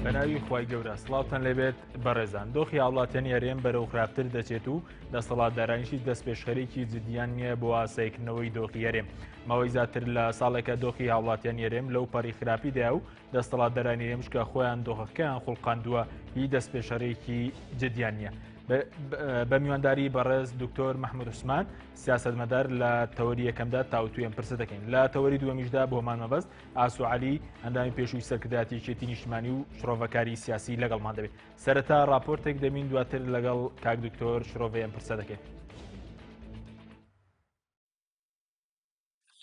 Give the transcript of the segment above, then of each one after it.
بەناوی خی گەورە سڵاوتان لەبێت بەڕێزان دۆخی هاوڵاتیان یاریێن بەرەو خراپتر دەچێت و دەسەڵاتدارانیشی دەست پێشخەرێکی جدیان نییە بۆ ئاسایکردنەوەی دۆخی یارێم ماوەی زیاتر لە ساڵێکە دۆخی هاوڵاتیان یارێم لەو پەڕی خراپیدا و دەسەڵاتدارانی یێمشکە خۆیان دۆخەکەیان خوڵقاندووە هی دەست پێشەرێکی جدیان نییە. بە میوانداری بەڕێز دکتۆر محمود عوسمان سیاسەتمەدار لە تەوەری یەکەمدا تاوتوێن پرسە دەکەین لە تەوەری دووەمیشدا بۆمان مەبەست ئاسو عەلی ئەندامی پێشووی سەرکردایەتی یەکێتی نیشتیمانی و شرۆڤەکاری سیاسی لەگەڵمان دەبێت. سەرەتا راپۆرتێک دەبین دواتر لەگەڵ کاک دکتۆر شرۆڤەیان پرسە دەکەین.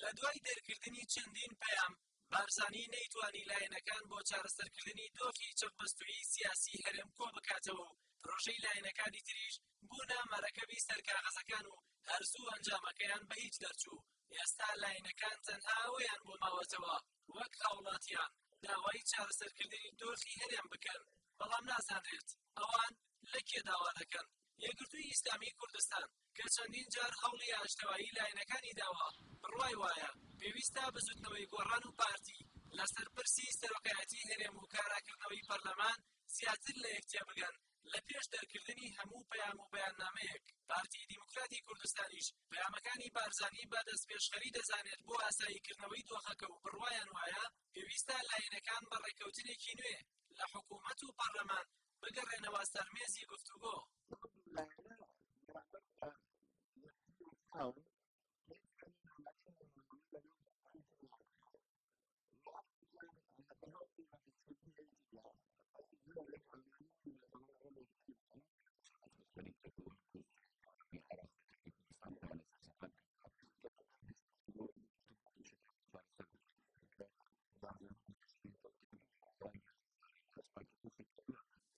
لە دوای دەرکردنی چەندین پەیام بارزانی نەیتوانی لایەنەکان بۆ چارەسەرکردنی دۆخی چەقبەستووی سیاسی هەرێم کۆ بکاتەوە و پرۆژەی لایەنەکانی تریش بوونە مەرەکەبی سەرکاغەزەکان و هەرزوو ئەنجامەکەیان بە هیچ دەرچوو. ئێستا لایەنەکان تەنها ئەوەیان بۆ ماوەتەوە وەک هاوڵاتیان داوای چارەسەرکردنی دۆخی هەرێم بکەن، بەڵام نازانرێت ئەوان لە کێ داوا دەکەن. یەکگرتووی ئیسلامی کوردستان کە چەندین جار هەوڵی ئاشتەوایی لایەنەکانی داوە بڕوای وایە پێویستە بزوتنەوەی گۆڕان و پارتی لەسەر پرسی سەرۆکایەتی هەرێم و کاراکردنەوەی پەرلەمان زیاتر لە یەکتێ بگەن لە پێش دەرکردنی هەموو پەیام و بەیاننامەیەک. پارتی دیموکراتی کوردستانیش پەیامەکانی بارزانی بە دەستپێشخەری دەزانێت بۆ ئاساییکردنەوەی دۆخەکە و بڕوایان وایە پێویستە لایەنەکان بە ڕێکەوتنێکی نوێ لە حکوومەت و پەرلەمان بگەڕێنەوە سەر مێزی گفتوگۆ.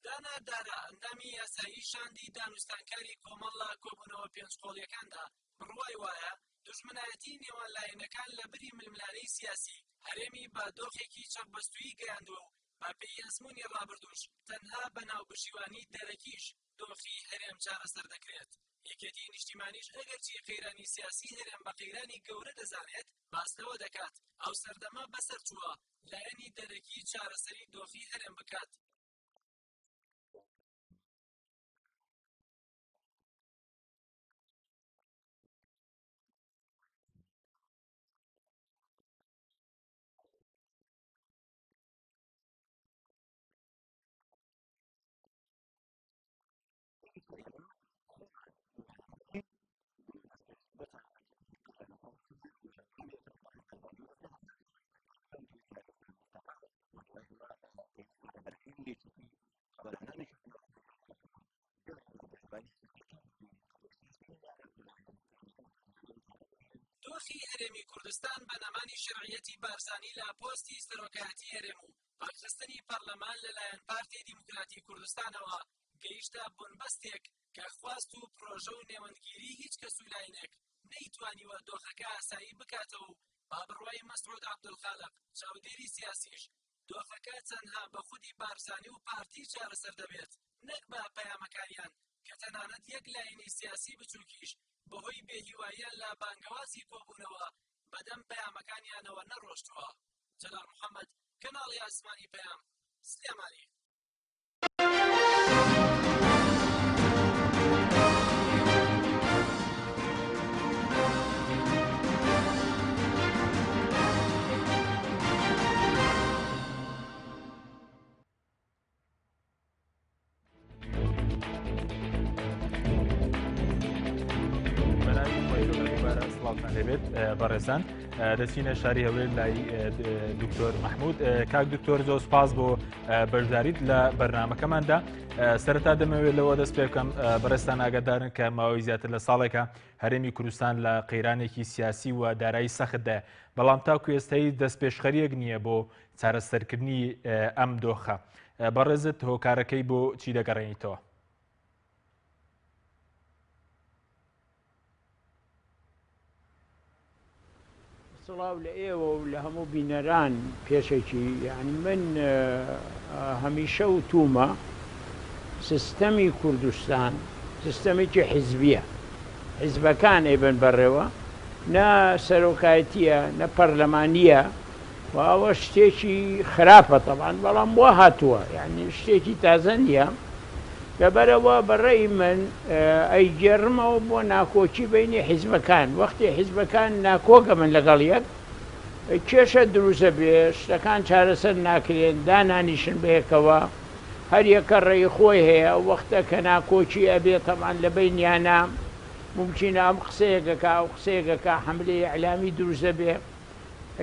دانا دارا ئەندامی یاسایی شاندی دانوستانکاری کۆمەڵە کۆبوونەوە پێنجقۆڵیەکاندا بڕوای وایە دوژمنایەتی نێوان لایەنەکان لە بری ململانەی سیاسی هەرێمی بە دۆخێکی چەقبەستووی گەیاندووە و با پێی ئەزموونی ڕابردووش تەنها بە ناوپشیوانی دەرەکیش دۆخی هەرێم چارەسەر دەکرێت. یەکێتی نیشتیمانیش ئەگەرچی قەیرانی سیاسی هەرێم بە قەیرانی گەورە دەزانێت باستەوە دەکات ئەو سەردەمە بەسەر چووە لایەنی دەرەکی چارەسەری دۆخی هەرێم بکات. دۆخی هەرێمی کوردستان بە نەمانی شرعیەتی بارزانی لە پۆستی سەرۆکایەتی هەرێم و پاکخستنی پەرلەمان لەلایەن پارتی دیموکراتی کوردستانەوە گەیشتە بنبەستێک کە خواست و پرۆژە و نێوەندگیری هیچ کەس و لاینێک نەیتوانیوە دۆخەکە ئاسایی بکاتەوە و با بڕوای مەسعود عەبدولخالق چاودێری سیاسیش دۆخەکە تەنها بە خودی بارزانی و پارتی چارەسەر دەبێت نەک بە پەیامەکانیان کە تەنانەت یەک لاینی سیاسی بچووکیش بەهۆی بێهیواییان لە بانگەوازی کۆبوونەوە بەدەم پەیامەکانیانەوە نەڕۆشتووە. جەلال محەممەد کەناڵی ئاسمانی پەیام سلێمانی. لەبێت بەڕێزان دەچینە شاری هەولێر لای دکتۆر محمود. کاک دکتۆر زۆر سپاس بۆ بەشداریت لە بەرنامەکەماندا. سەرەتا دەمەوێت لەوە دەست پێ بکەم بەڕێستان ئاگادارن کە ماوەی زیاتر لە ساڵێکە هەرێمی کوردستان لە قەیرانێکی سیاسی و دارایی سەختدا، بەڵام تاکو ئێستایی دەستپێشخەریەک نییە بۆ چارەسەرکردنی ئەم دۆخە. بەڕێزت هۆکارەکەی بۆ چی دەگەڕێنیتەوە؟ سڵاو لە ئێوە و لە هەموو بینەران پێشێکی یعنی من هەمیشە وتومە سیستەمی کوردستان سیستەمێکی حیزبیە، حیزبەکان ئێبن بەڕێوە، نە سەرۆکایەتیە نە پەرلەمانیە، و ئەوە شتێکی خراپە تەبان بەڵام وا هاتووە یعنی شتێکی تازە نییە لەبەرەوە بەڕێی من ئەیگێڕمەوە بۆ ناکۆکی بینی حیزبەکان وەختی حیزبەکان ناکۆکە من لەگەڵ یەک کێشە دروستە بێ شتەکان چارەسەر ناکرێن دانانیشن بەیەکەوە هەر یەکە ڕێی خۆی هەیە وەختە کە ناکۆچی ئەبێت تەمان لە بینیانە ممکنە ئەم قسەیەکەکە ئەو قسەیەکەکە حملەی ئەعلامی دروستە بێ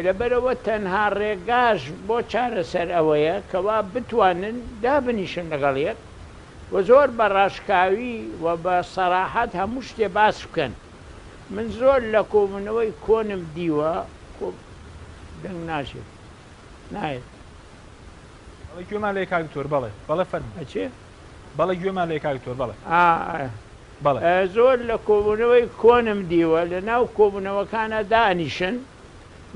لەبەرەوە تەنها ڕێگاش بۆ چارەسەر ئەوەیە کەوا بتوانن دابنیشن لەگەڵ یەک و زۆر بە ڕاشکاوی و بە سەراحەت هەموو شتێ باس بکەن من زۆر لە کۆبوونەوەی کۆنم دیوە دەنگ ناشێت نایێت گوێمان لێ کاکتۆر بەڵێ بەڵێ فەرموو ئەچێ بەڵێ گوێمان لێ کاکتۆر بەڵێ بەڵێ زۆر لە کۆبوونەوەی کۆنم دیوە لە ناو کۆبوونەوەکانە دانیشن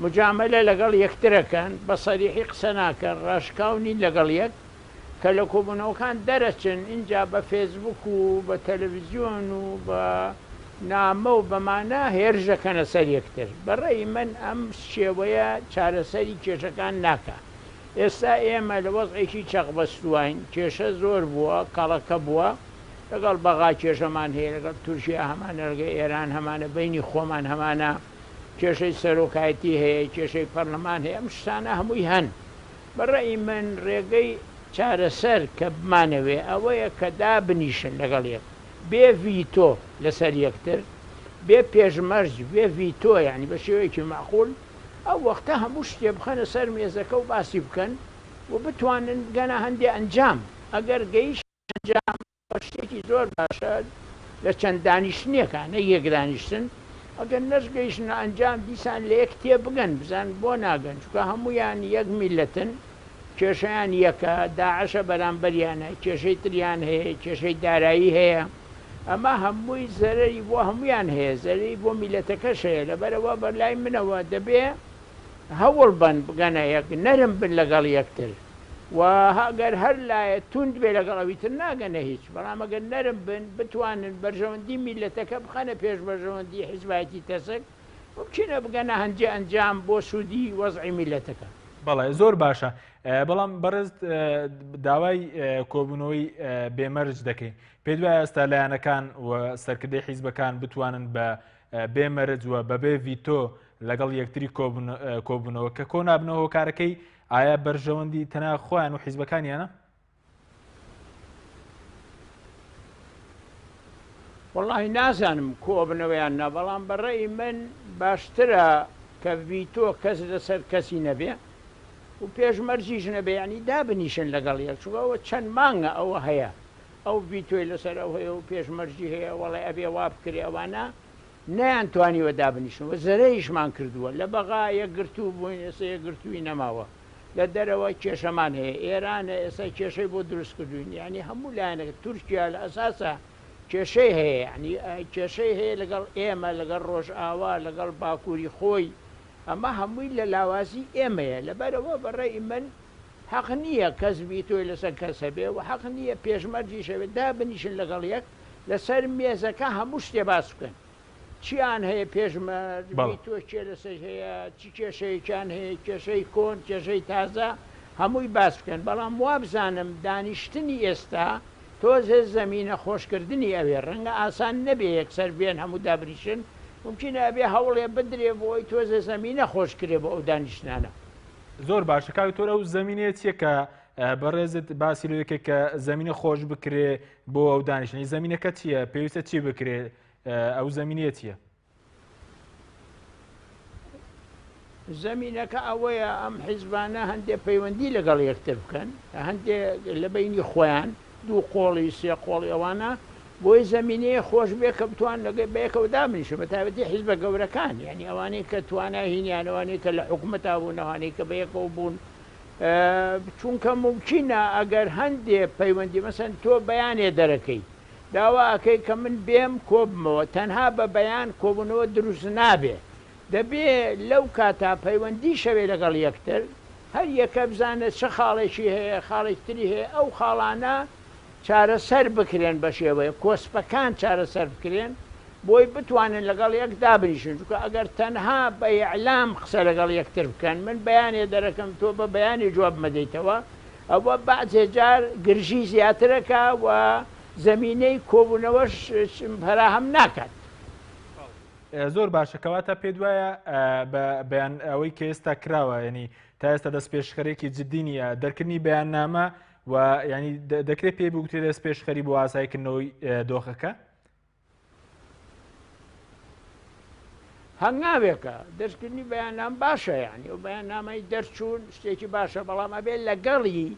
مجاملە لەگەڵ یەکترەکەن بە سەریحی قسە ناکەن ڕاشکاو نین لەگەڵ یەک کە لە کۆبوونەوەکان دەرەچن اینجا بە فێسبوک و بە تەلەڤیزیۆن و بە نامە و بەمانە هێرشەکەنە سەر یەکتر بەڕێی من ئەم شێوەیە چارەسەری کێشەکان ناکە ئێستا ئێمە لە وەزعێکی چەقبەستوین کێشە زۆر بووە کەڵەکە بووە لەگەڵ بەغا کێشەمان هەیە لەگەڵ تورکیا هەمانە لەگە ئێران هەمانە بینی خۆمان هەمانە کێشەی سەرۆکایەتی هەیە کێشەی پەرلەمان هەیە ئەم شتانە هەمووی هەن بەڕێی من ڕێگەی چارەسەر کە بمانەوێ ئەوەیە کە دابنیشن لەگەڵ یەک بێ ڤیتۆ لەسەر یەکتر بێ پێشمەرج بێ ڤیتۆ یعنی بە شێوەیەکی معقول ئەو وەختە هەموو شتێ بخەنە سەر مێزەکە و باسی بکەن و بتوانن گەنە هەندێ ئەنجام ئەگەر گەیشت ئەنجام شتێکی زۆر باشە لە چەند دانیشتنیەکانە یەک دانیشتن ئەگەر نەشگەیشتە ئەنجام دیسان لە یەک تێ بگەن بزان بۆ ناگەن چکە هەمویان یەک میلەتن کێشەیان یەکە داعشە بەرامبەریانە کێشەی تریان هەیە کێشەی دارایی هەیە ئەمە هەمووی زەرەری بۆ هەمویان هەیە زەرەری بۆ میلەتەکەش هەیە لەبەرەوە بەلای منەوە دەبێ هەوڵ بن بگەنە یەک نەرم بن لەگەڵ یەکتر و هەگەر هەر لایە توند بێ لەگەڵەویتر ناگەنە هیچ بەڵام ئەگەر نەرم بن بتوانن بەرژەوەندی میلەتەکە بخەنە پێش بەرژەوەندی حیزبایەتی تەسک بچینە بگەنە هەنجە ئەنجام بۆ سوودی وەزعی میلەتەکە بەڵێ زۆر باشە بەڵام بەڕێز داوای کۆبوونەوەی بێمەرج دەکەین پێ دوای ئێستا لایەنەکان و سەرکردەی حیزبەکان بتوانن بە بێمەرج وە بەبێ ڤیتۆ لەگەڵ یەکتری کۆبوونەوە کە کۆ نابنەوە هۆکارەکەی ئایا بەرژەوەندی تەنها خۆیان و حیزبەکانیانە؟ وەڵاهی نازانم کۆبنەوەیان نا بەڵام بەڕێی من باشترە کە ڤیتۆ کەس لەسەر کەسی نەبێ و پێشمەرجیش نەبێ ینی دابنیشن لەگەڵ یەک چووەوە چەند مانگە ئەوە هەیە ئەو ڤیتۆی لەسەر ئەو هەیە و پێشمەرجی هەیە وەڵێ ئەبێ وا بکرێ ئەوانە نەیانتوانیوە دابنیشنەوە زەرەیشمان کردووە لە بەغا یەکگرتوو بووین ئێستا یەکگرتووی نەماوە لە دەرەوە کێشەمان هەیە ئێرانە ئێستا کێشەی بۆ دروست کردوین ینی هەموو لایەنەکە تورکیا لە ئەساسە کێشەی هەیە ینی کێشەی هەیە لەگەڵ ئێمە لەگەڵ ڕۆژئاوا لەگەڵ باکووری خۆی ئەمە هەمووی لە لاوازی ئێمەیە لەبەرەوە بەڕێی من حەق نییە کەس ڤیتۆی لەسەر کەسە بێ و حەق نییە پێشمەرجیشەوێت دابنیشن لەگەڵ یەک لەسەر مێزەکە هەموو شتێ باس بکەن چیان هەیە پێشمەرج ڤیتۆ کێ لەسەر هەیە چی کێشەیەکیان هەیە کێشەی کۆن کێشەی تازە هەمووی باس بکەن بەڵام وا بزانم دانیشتنی ئێستا تۆزێ زەمینە خۆشکردنی ئەوێ ڕەنگە ئاسان نەبێ یەکسەر بێن هەموو دابریشن ممکنە ئەبێ هەوڵێ بدرێ بۆی تۆزێ زەمینە خۆشکرێ بۆ ئەو دانیشتانە زۆر باشە کاکتۆر ئەو زەمینەیە چیە کە بەڕێزت باسی لەوەکە کە زەمینە خۆش بکرێ بۆ ئەو دانیشتنی زەمینەکە چییە پێویستە چی بکرێ ئەو زەمینەیە چییە؟ زەمینەکە ئەوەیە ئەم حیزبانە هەندێک پەیوەندی لەگەڵ یەکتر بکەن هەندێک لە بینی خۆیان دوو قۆڵی سێ قۆڵی ئەوانە بۆی زەمینەیە خۆش بێ کە بتوان لەگە بەیەکەوە دابنیشن بە تایبەتی حیزبە گەورەکان یعنی ئەوانەی کە توانای هینیان ئەوانەی کە لە حکوومەتا بوون ئەوانەی کە بەیەکەوە بوون چونکە ممکنە ئەگەر هەندێک پەیوەندی مەسەن تۆ بەیانێ دەرەکەی داوا ئەەکەی کە من بێم کۆبمەوە تەنها بە بەیان کۆبوونەوە دروست نابێ دەبێ لەو کاتا پەیوەندی شەوێ لەگەڵ یەکتر هەر یەکە بزانێت چه خاڵێکی هەیە خاڵێکتری هەیە ئەو خاڵانە چارەسەر بکرێن بە شێوەیە کۆسپەکان چارەسەر بکرێن بۆی بتوانن لەگەڵ یەک دابنیشن چونکە ئەگەر تەنها بە ئیعلام قسە لەگەڵ یەکتر بکەن من بەیانێ دەرەکەم تۆ بە بەیانی جواب مەدەیتەوە ئەوە بەعجێ جار گرژی زیاترەکە و زەمینەی کۆبوونەوەش فراهەم ناکات. زۆر باشە کەواتە پێ وایە بەیان ئەوەی کە ئێستا کراوە ینی تا ئێستا دەست پێشخەرێکی جددی نیە دەرکردنی بەیاننامە و ینی دەکرێت پێ بگوتێ دەست پێشخەری بۆ ئاسایکردنەوەی دۆخەکە هەنگاوێکە دەستکردنی بەیاننام باشە یعنی و بەیاننامەی دەرچوون شتێکی باشە بەڵام ئەبێت لەگەڵی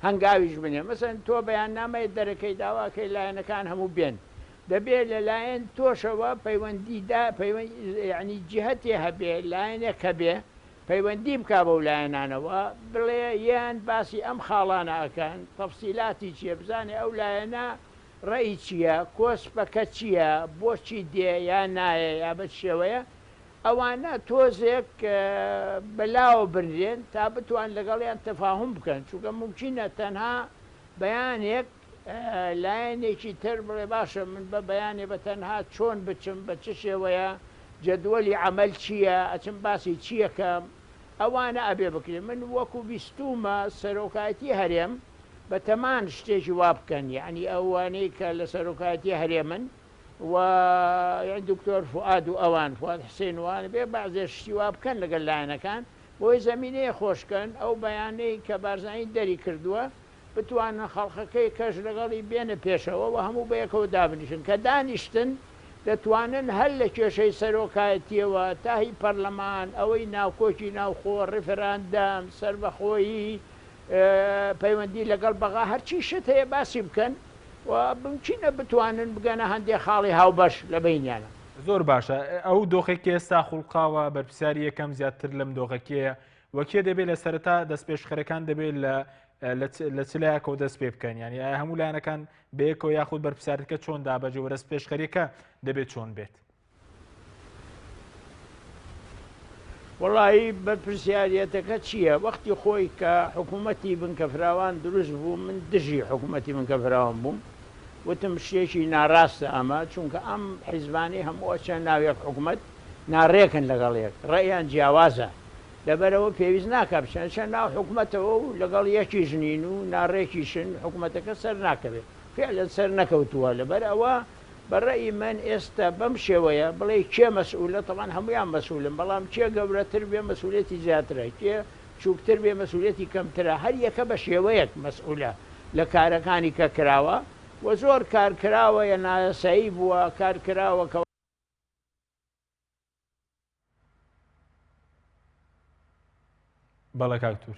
هەنگاویش بنێ مەسەن تۆ بەیاننامەی دەرەکەی داواکەی لایەنەکان هەموو بێن دەبێت لەلایەن تۆشەوە پەیوەندیدا ینی جهەتێ هەبێ لایەنێک هەبێ پەیوەندی بکا بەو لایەنانەوە بڵێ یان باسی ئەم خاڵانە ئەکەن تەفسیلاتی چییە بزانێ ئەو لایەنە ڕێی چییە کۆسپەکە چییە بۆچی دێ یان نایە یا بە شێوەیە ئەوانە تۆزێک بەلاوە بنرێن تا بتوان لەگەڵیان تەفاهم بکەن چونکە ممکنە تەنها بەیانێک لایەنێکی تر بڵێ باشە من بە بەیانێ بە تەنها چۆن بچم بە چ شێوەیە جەدوەلی عەمەل چییە ئەچم باسی چیەکەم ئەوانە ئەبێ بکرێن من وەکو بیستومە سەرۆکایەتی هەرێم بە تەمان شتێکی وا بکەن یعنی ئەوانەی کە لە سەرۆکایەتی هەرێمن و دکتۆر فواد و ئەوان فواد حسێن وان بێ بەعزێ شتی وا بکەن لەگەڵ لایەنەکان بۆی زەمینەیە خۆشکەن ئەو بەیانەی کە بارزانانی دەری کردووە بتوانن خەڵخەکەی کەش لەگەڵی بێنە پێشەوە و هەموو بەیەکەوە دابنیشن کە دانیشتن دەتوانن هەر لە کێشەی سەرۆکایەتیەوە تاهی پەرلەمان ئەوەی ناوکۆکی ناوخۆ ڕفراندەم سەربەخۆیی پەیوەندی لەگەڵ بەغا هەرچی شت هەیە باسی بکەن و بمچینە بتوانن بگەنە هەندێک خاڵی هاوبەش لە بینیانە. زۆر باشە ئەو دۆخێکی ئێستا خوڵقاوە بەرپرسیاری یەکەم زیاتر لەم دۆخەکەیە وەکێ دەبێت لە سەرەتا دەست پێشخەرەکان دەبێت لە چلایەکەوە دەست پێ بکەن ینی هەموو لایەنەکان بەیەکەوە یاخود بەرپرسیارەکە چۆن دابەجێ و دەست پێشخەریەکە دەبێت چۆن بێت. وڵی بەرپرسیارەتەکە چییە؟ وەختی خۆی کە حکوومەتی بنکەفراوان دروست بوو من دژی حکوومەتی بنکەفراوان بووم وتم شتێکی ناڕاستە ئەمە چونکە ئەم حیزبانی هەموو چەند ناوێک حکوومەت ناڕێکن لەگەڵێک ڕێیان جیاوازە لەبەرەوە پێویست ناکە بچەن چەند ناو حکوومەتەوە و لەگەڵ یەکی ژنین و ناڕێکیشن حکوومەتەکە سەر ناکەوێت فعلەن سەر نەکەوتووە لەبەر ئەوە بەڕێی من ئێستا بەم شێوەیە بڵێ کێ مەسئولە تەمان هەمویان مەسئولن بەڵام کێ گەورەتر بێ مەسئولێتی زیاترە کێ چووکتر بێ مەسئولێتی کەمترە هەر یەکە بە شێوەیەک مەسئولە لە کارەکانی کە کراوە و زۆر کارکراوە یا نایاسایی بووە کارکراوە کە بەڵێ کاکتور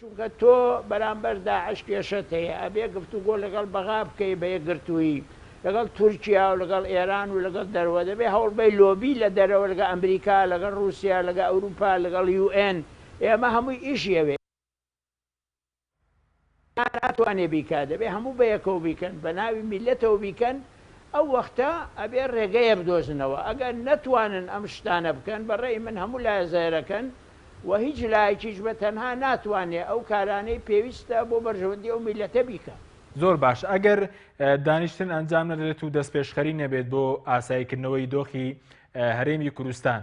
چونکە تۆ بەرامبەر داعش کێشەت هەیە ئەبێ گفتوگۆ لەگەڵ بەغا بکەی بە یەکگرتووی لەگەڵ تورکیا و لەگەڵ ئێران و لەگەڵ دەرەوە دەبێ هەوڵبەی لۆبی لە دەرەوە لەگە ئەمریکا لەگەڵ رووسیا لەگە ئەوروپا لەگەڵ UN ئێمە هەمووی ئیشیەوێ ناتوانێ بیکا دەبێ هەموو بەیەکەوە بیکەن بە ناوی میلەتەوە بیکەن ئەو وەختە ئەبێ ڕێگەیە بدۆزنەوە ئەگەر نەتوانن ئەم شتانە بکەن بەڕێی من هەموو لای زایرەکەن و هیچ لایەکیش بە تەنها ناتوانێت ئەو کارانەی پێویستە بۆ بەرژەوەندی ئەو میلەتە بیکە. زۆر باش ئەگەر دانیشتن ئەنجام نەدرێت و دەست پێشخەری نەبێت بۆ ئاساییکردنەوەی دۆخی هەرێمی کوردستان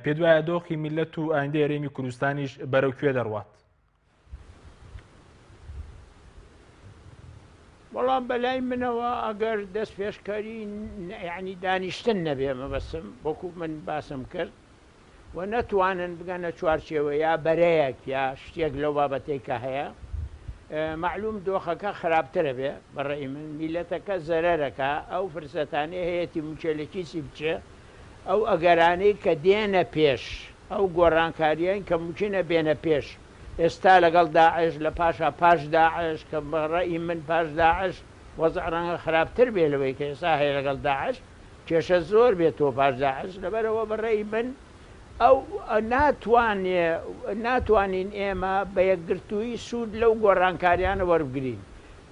پێ وایە دۆخی میلەت و ئایندەی هەرێمی کوردستانیش بەرەو کوێ دەڕوات؟ وەڵام بەلای منەوە ئەگەر دەست پێشکاری یعنی دانیشتن نەبێ مەبەسم وەکو من باسم کرد و نەتوانن بگەنە چوارچێوە یا بەرەیەک یا شتێک لەو بابەتەی کە هەیە معلوم دۆخەکە خراپترە بێ بەڕێی من میلەتەکە زەرەرەکە ئەو فرسەتانەی هەیەی موچەلەکیسی بچێ ئەو ئەگەرانەی کە دێنە پێش ئەو گۆڕانکاریان کە ممکنە بێنە پێش ئێستا لەگەڵ داعش لە پاشا پاش داعش کە بەڕێی من پاش داعش وەزع ڕەنگە خراپتر بێ لەوەی کە ئێستا هەیە لەگەڵ داعش کێشە زۆر بێتەوە پاش داعش لەبەرەوە بەڕێی من ئەو ناتوانین ئێمە بە یەکگرتووی سوود لەو گۆڕانکاریانە وەربگرین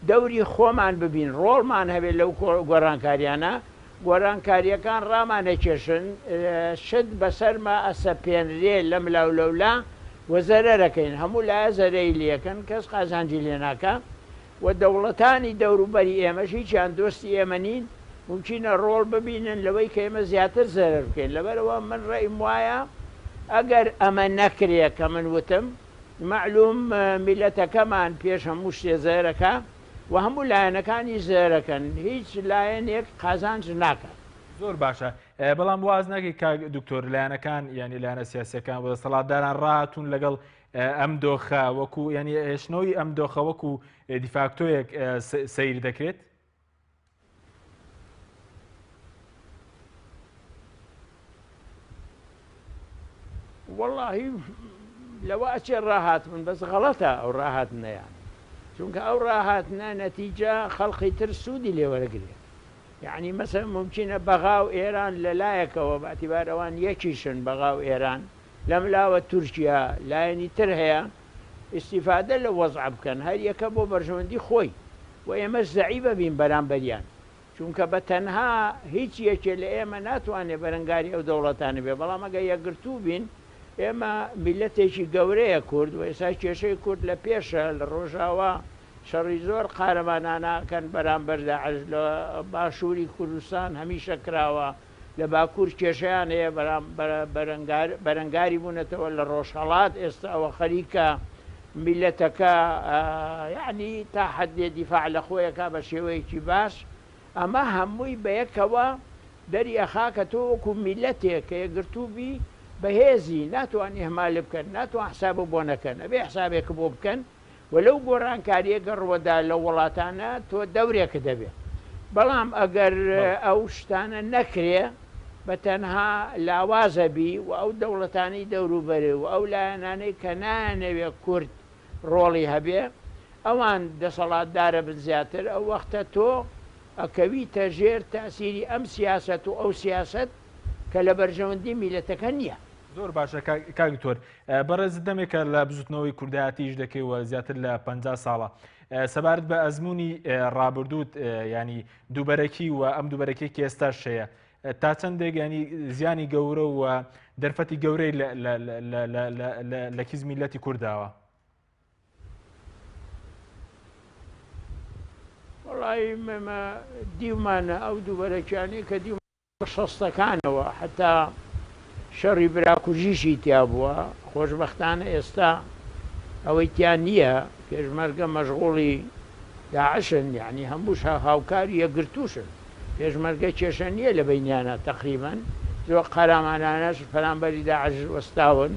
دەوری خۆمان ببین ڕۆڵمان هەبێت لەو گۆڕانکاریانە گۆڕانکاریەکان ڕامانەکێشن شت بەسەرمە ئەسەپێنرێ لەم لاولەولا وە زەرەرەکەین هەموو لایە زەرەی لەکەن کەس قازانجی لێ ناکە و دەوڵەتانی دەوروبەری ئێمەش هیچیان دۆستی ئێمە نین ممکنە ڕۆڵ ببینن لەوەی کە ئێمە زیاتر زەرەر بکەین لەبەرەوە من ڕێیم وایە ئەگەر ئەمە نەکرێ کە من وتم معلوم میلەتەکەمان پێش هەموو شتێ زەرەکە و هەموو لایەنەکانی زەرەکەن هیچ لایەنێک قازانج ناکات. زۆر باشە بەڵام واز ناکەی کاک دکتۆر لایەنەکان ینی لایەنە سیاسیەکان بۆ دەسەڵاتداران ڕاتون لەگەڵ ئەم دۆخە وەکو ینی هێشتنەوەی ئەم دۆخە وەکو دیفاکتۆیەک سەیر دەکرێت؟ واللهی لەوە ئەچێ ڕاهات من بەس غەڵەتە ئەو ڕاهاتنەیان چونکە ئەو ڕاهاتنە نەتیجە خەڵقی تر سوودی لێوەرەگرێت یعنی مەسەڵەن ممکنە بەغاو ئێران لەلایەکەوە بەئەتیبار ئەوان یەکیشن بەغاو ئێران لەم لاوە تورکیا لایەنی تر هەیە ئیستیفادە لە وەزع بکەن هەر یەکە بۆ بەرژەوەندی خۆی و ئێمە زەعیبە بین بەرامبەریان چونکە بە تەنها هیچ یەکێ لە ئێمە ناتوانێت بەرەنگاری ئەو دەوڵەتانە بێ بەڵام ئەگە یەکگرتوو بین ئێمە میلەتێکی گەورەیە کورد و ئێستا کێشەی کورد لە پێشە لە ڕۆژاوا شەڕی زۆر قارەماناناکەن بەرامبەر داعش لە باشووری کوردستان هەمیشە کراوە لە باکوور کێشەیان هەیە بەرەنگاری بوونەتەوە لە ڕۆژهەڵات ئێستا ئەوە خەریکە میلەتەکە یعنی تا حەدێ دیفاع لە خۆیەکە بە شێوەیەکی باش ئەمە هەمووی بەیەکەوە دەری ئەخاکە تۆ وەکو میلەتێک کە یەکگرتووبی بەهێزی ناتوانانی هەمالە بکەن ناتوان حساب بۆ نەکەن ئەبێ حسابێک بۆ بکەن وەلەو گۆڕانکاریەکە ڕوەدا لە وڵاتانە تۆ دەورێکە دەبێت بەڵام ئەگەر ئەو شتانە نەکرێ بە تەنها لاوازەبی و ئەو دەوڵەتانی دەوروبەرێ و ئەو لایەنانەی کە نانەوێت کورد ڕۆڵی هەبێ ئەوان دەسەڵاتدارە بن زیاتر ئەو وەختە تۆ ئەکەویتە ژێر تاسیری ئەم سیاست و ئەو سیاست کە لە بەرژەوەندی میلەتەکە نییە. زۆر باشە کاکتۆر بەڕێز دەمێکە لە بزوتنەوەی کوردایەتیش دەکەیەوە زیاتر لە 50 ساڵە سەبارەت بە ئەزمموی ڕابردووت ینی دووبەرەکی و ئەم دووبەرەکێکی ئێستاش هەیە تا چەندێک ینی زیانی گەورە و دەرفەتی گەورەی لە کیز میلەتی کورداوە؟ وڵی دیومانە ئەو دووبەرەکیانی کە دیو شەستەکانەوە حتا شەڕی براکوژیشی تیا بووە خۆشبەختانە ئێستا ئەوەی تیان نییە پێشمەرگە مەشغوڵی داعشن یعنی هەمووش هاوکاری یەکگرتووشن پێشمەرگە کێشە نییە لە بینیانە تەقریبەن زۆر قەرامانانەش پەرامبەری داعش وەستاون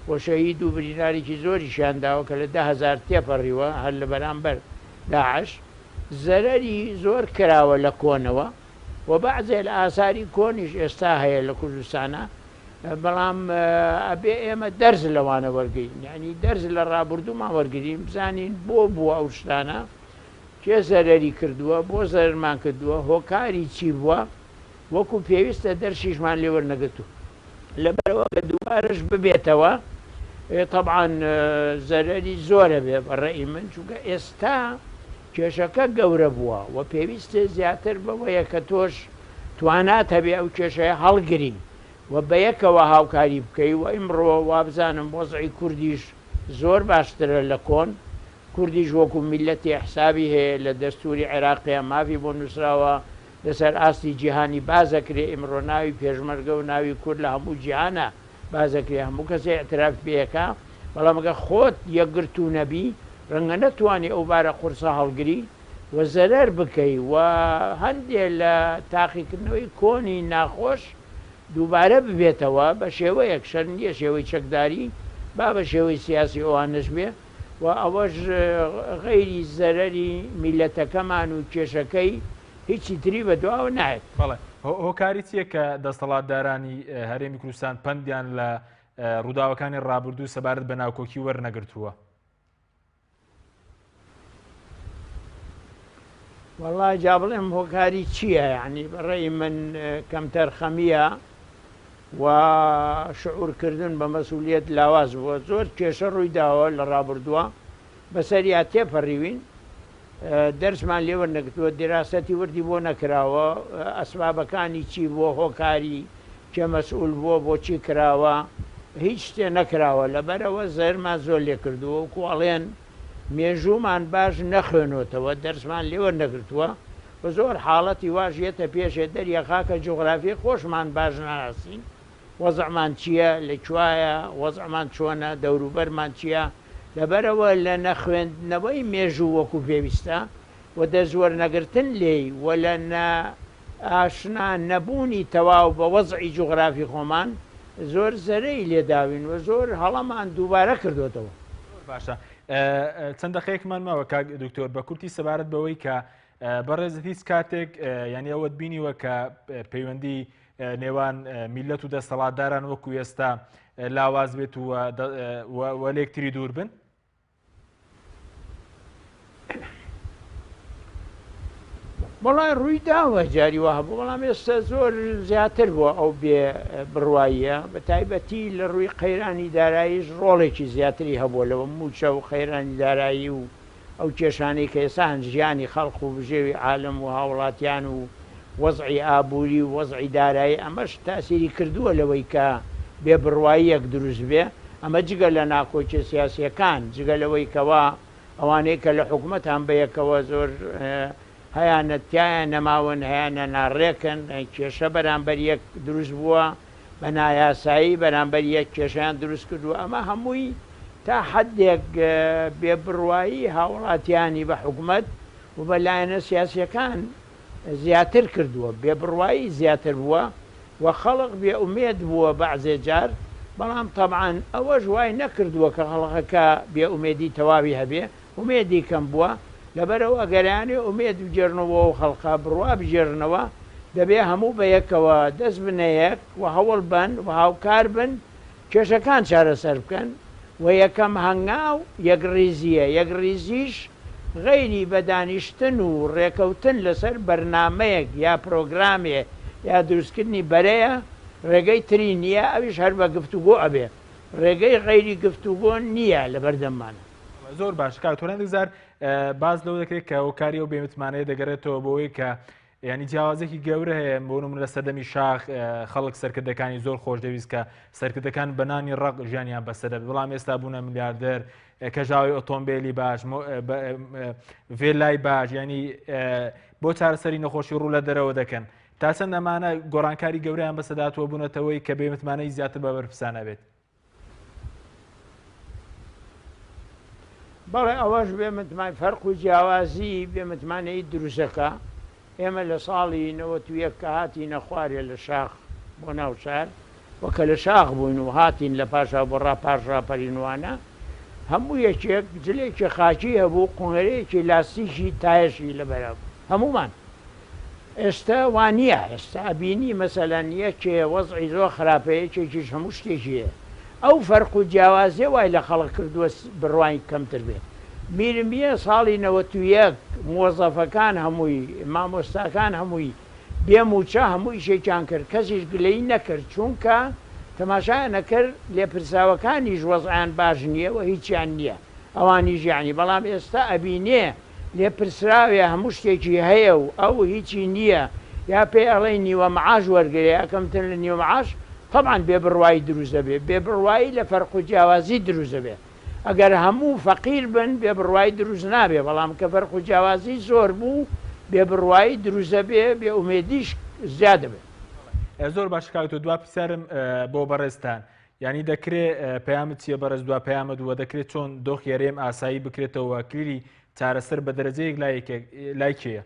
بۆ شەهید و برینارێکی زۆریشیان داوە کە لە 10,000 تێپەڕیوە هەر لە بەرامبەر داعش زەرەری زۆر کراوە لە کۆنەوە و بەعزێ لە ئاساری کۆنیش ئێستا هەیە لە کوردستانە بەڵام ئەبێ ئێمە دەرز لەوانە وەرگین یعنی دەرز لە ڕابردوومان وەرگین بزانین بۆ بووە ئەو شتانە کێ زەرەری کردووە بۆ زەرمان کردووە هۆکاری چی بووە وەکو پێویستە دەرشیشمان لێ وەرنەگرتووە لەبەرەوە کە دووبارەش ببێتەوە طبعاً زەرەری زۆرە بێ بەڕێی من چونکە ئێستا کێشەکە گەورە بووە و پێویستە زیاتر بەوەیە کە تۆش توانات هەبێ ئەو کێشەیە هەڵگری و بەیەکەوە هاوکاری بکەی و ئیمڕۆ وابزانم وەزعی کوردیش زۆر باشترە لە کۆن کوردیش وەکو میلەتی حسابی هەیە لە دەستوری عێراقیە مافی بۆ نووسراوە لەسەر ئاستی جیهانی بازەکرێ ئیمڕۆ ناوی پێشمەرگە و ناوی کورد لە هەموو جیهانە بازەکرێ هەموو کەسێ ئەتراف پێیەکە بەڵام ئەگە خۆت یەکگرتوو نەبی ڕەنگە نەتوانی ئەو بارە قورسە هەڵگری و زەرەر بکەی و هەندێک لە تاقیکردنەوەی کۆنی ناخۆش دووبارە ببێتەوە بە شێوەیەک شەر نییە شێوەی چەکداری با بە شێوەی سیاسی ئەوانش بێ و ئەوەش غەیری زەرەری میلەتەکەمان و کێشەکەی هیچی تری بە دواوە نایێت. بەڵێ هۆکاری چییە کە دەسەڵاتدارانی هەرێمی کوردستان پەندیان لە ڕووداوەکانی ڕابردوو سەبارەت بە ناوکۆکی وەرنەگرتووە؟ والله جا بڵێم هۆکاری چییە یعنی بەڕێی من کەمتەر خەمیە و شعورکردن بە مەسئولیەت لاواز بووە زۆر کێشە ڕووی داوە لە ڕابردووە بەسەریا تێپەڕیوین دەرسمان لێ وەرنەگرتووە دیراسەتی وردی بۆ نەکراوە ئەسبابەکانی چی بۆ هۆکاری کێ مەسئول بووە بۆچی کراوە هیچ شتێ نەکراوە لەبەرەوە زەرمان زۆر لێ کردووە و کوڵێن مێژوومان باش نەخوێنۆتەوە دەرسمان لێوە نەگرتووە و زۆر حاڵەتی واژێتە پێشێ دەریەخا کە جوغرافی خۆشمان باش ناسین وەزعمان چییە لەکوایە وەزعمان چۆنە دەوروبەرمان چییە لەبەرەوە لە نەخوێندنەوەی مێژوو وەکو پێویستە و دەزوەر نەگرتن لێی و لە ئاشنا نەبوونی تەواو بە وەزعی جوغرافی خۆمان زۆر زەرەی لێداوین و زۆر هەڵەمان دووبارە کردوێتەوە. باشە چەند دقەیەکمان ماوە کاک دکتۆر بە کورتی سەبارەت بەوەی کە بەڕێزت هیچ کاتێک یعنی ئەوەت بینیوە کە پەیوەندی نێوان میلەت و دەسەڵاتداران وەکو ئێستا لاواز بێت و لێکتری دوور بن؟ بەڵای ڕووی داوە جاری وە هەبوو بەڵام ئێستا زۆر زیاتر بووە ئەو بێ بڕواییە بە تایبەتی لە ڕووی قەیرانی داراییش ڕۆڵێکی زیاتری هەبووە لەوە موچە و قەیرانی دارایی و ئەو کێشانەی کە ئێسان ژیانی خەڵق و بژێوی عالم و هاوڵاتیان و وەزعی ئابووری و وەزعی دارایی ئەمەش تاسیری کردووە لەوەی کە بێ بڕواییەک دروست بێ ئەمە جگە لە ناکۆچە سیاسیەکان جگە لەوەی کەوا ئەوانەیە کە لە حکوومەتان بەیەکەوە زۆر هەیانەتیایە نەماون هەیەە ناڕێکن کێشە بەرامبەر یەک دروست بووە بە نایاسایی بەرامبەر یەک کێشیان دروست کردووە ئەمە هەمووی تا حدێک بێبڕوایی هاوڵاتیانی بە حکوومەت و بەلایەنە سیاسیەکان زیاتر کردووە بێبڕوایی زیاتر بووە و خەڵق بێ ئومێد بووە بەعزێ جار بەڵام تەبعاً ئەوەش وای نەکردووە کە خەڵقەکە بێ ئومێدی تەواوی هەبێ ئومێدی کەم بووە لەبەرەوە ئەگەرانێ ئومێد بجێرنەوە و خەڵقا بڕوا بژێرنەوە دەبێ هەموو بە یەکەوە دەست بنەیەک و هەوڵ بن و هاوکار بن کێشەکان چارەسەر بکەن و یەکەم هەنگاو یەکڕیزیە یەکڕیزیش غەیری بەدانیشتن و ڕێکەوتن لەسەر بەرنامەیەک یا پرۆگرامێ یا دروستکردنی بەرەیە ڕێگەی تری نییە ئەویش هەر بە گفتوگۆ ئەبێ ڕێگەی غەیری گفتوگۆ نییە لە بەردەممانە. زۆر باش کاتۆران دەگزار باز لەو دەکرێت کە هۆکاری و بێمتمانەیە دەگەڕێتەوە بەوەی کە ینی جیاوازێکی گەورە هەیە بۆ نمونە لە سەردەمی شاخ خەڵک سەرکردەکانی زۆر خۆش دەویست کە سەرکردەکان بەنانی ڕق ژیانیان بەسەرە بەڵام ئێستا بوونە میلیاردەر کەژاوی ئۆتۆمبیلی باش ڤێلای باش ینی بۆ چارەسەری نەخۆشی ڕوو لە دەرەوە دەکەن تا چەند ئەمانە گۆڕانکاری گەورەیان بەسەداتوە بوونەتەوەی کە بێمتمانەی زیاتر بە بەرپرسانە بێت. بەڵێ ئەوەش بێمتمان فەرق و جیاوازی بێمتمانەی دروستەکە ئێمە لە ساڵی 91 کە هاتینە خوارێ لە شاخ بۆ ناو شار وەکە لە شاخ بووین و هاتین لە پاشا بۆ ڕاپەرینوانە هەموو یەکێک جلێکی خاچی هەبوو قوڵەرەیەکی لاستیکی تایشی لە بەرەو هەمومان ئێستا وانە ئێستا بینی مەسەلەن یەکێ وەزعی زۆر خراپەیەکێکیش هەموو شتێکیە ئەو فەرق و جیاوازیە وای لە خەڵک کردووە بڕوانی کەمتر بێت میرمیە ساڵی 91 مۆزەفەکان هەمووی مامۆستاکان هەمووی بێموچە هەمووی شێکیان کرد کەسیش گلەی نەکرد چونکە تەماشایان نەکرد لێپرساوەکانیش وەزعیان باش نییە و هیچیان نییە ئەوانی ژیانی بەڵام ئێستا ئەبینێ لێپرسراوێ هەموو شتێکی هەیە و ئەو هیچی نییە یا پێ ئەڵێ نیوە معاش وەرگێ یاکەمتر لە نیوە معاش طبعاً بێبڕوایی دروست دەبێت بێبڕوایی لە فەرق و جیاوازی دروست دەبێت ئەگەر هەموو فەقیر بن بێبڕوایی دروست نابێ بەڵام کە فەرق و جیاوازی زۆر بوو بێبڕوایی دروست دەبێ بێ ئومێدیش زیاد دەبێت. زۆر باش کاوتۆ دوا پیسارم بۆ بەڕێستان ینی دەکرێت پەیامت چیە بەڕێز دوا پەیامەت وە دەکرێت چۆن دۆخی هەرێم ئاسایی بکرێتەوە کلیری چارەسەر بە دەرەجەیەک لای کێیە؟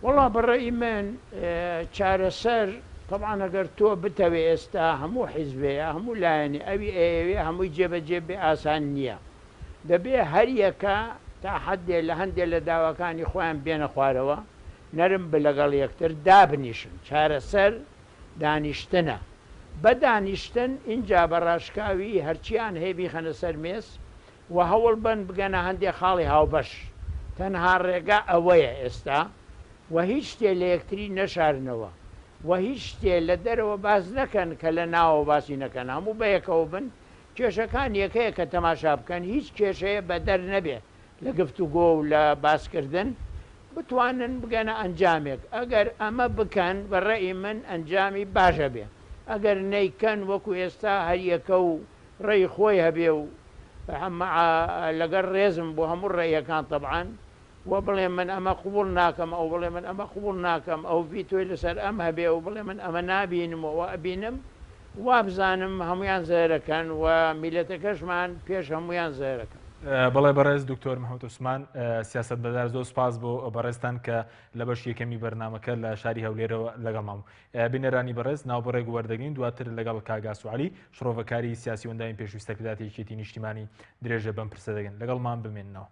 وەڵا بەڕێی من چارەسەر طبعا ئەگەر تۆ بتەوێ ئێستا هەموو حیزبەیە هەموو لایەنی ئەوی ئەوێ هەمووی جێبەجێ بێ ئاسان نییە دەبێ هەریەکە تا حدێ لە هەندێک لە داواکانی خۆیان بێنە خوارەوە نەرم بە لەگەڵ یەکتر دابنیشن چارەسەر دانیشتنە بە دانیشتن اینجا بە ڕاشکاوی هەرچیان هێبی خەنە سەر مێز و هەوڵ بن بگەنە هەندێک خاڵی هاوبەش تەنها ڕێگا ئەوەیە ئێستا و هیچ شتێ لە یەکتری نەشارنەوە و هیچ شتێ لە دەرەوە باز نەکەن کە لە ناوە باسی نەکەن هەموو بەیەکەوە بن کێشەکان یەکەیە کە تەماشا بکەن هیچ کێشەیە بە دەر نەبێ لە گفتوگۆ و لە باسکردن بتوانن بگەنە ئەنجامێک ئەگەر ئەمە بکەن بەڕێی من ئەنجامی باشە بێ ئەگەر نەیکەن وەکو ئێستا هەریەکە و ڕێی خۆی هەبێ و لەگەر ڕێزم بۆ هەموو ڕێیەکان طبعاً و بڵێ من ئەمە قوبوڵ ناکەم ئەو بڵێ من ئەمە قوبوڵ ناکەم ئەو ڤیتۆی لەسەر ئەم هەبێ و بڵێ من ئەمە نابینمەوە ئەبینم وا بزانم هەمویان زێرەکەن و میلەتەکەشمان پێش هەمویان زێرەکەن. بەڵێ بەڕێز دکتۆر محەممەد عوسمان سیاست بەدار زۆر سپاس بۆ بەڕێستان کە لە بەش یەکەمی بەرنامەکە لە شاری هەولێرەوە لەگەڵ مام بینەرانی بەڕێز ناوبڕێک وەردەگرین دواتر لەگەڵ کاگا سوعالی شڕۆڤەکاری سیاسی وەنداوین پێشویستە کرداتێکێتی نیشتیمانی درێژە بەم پرسە دەگەن لەگەڵمان بمێننەوە.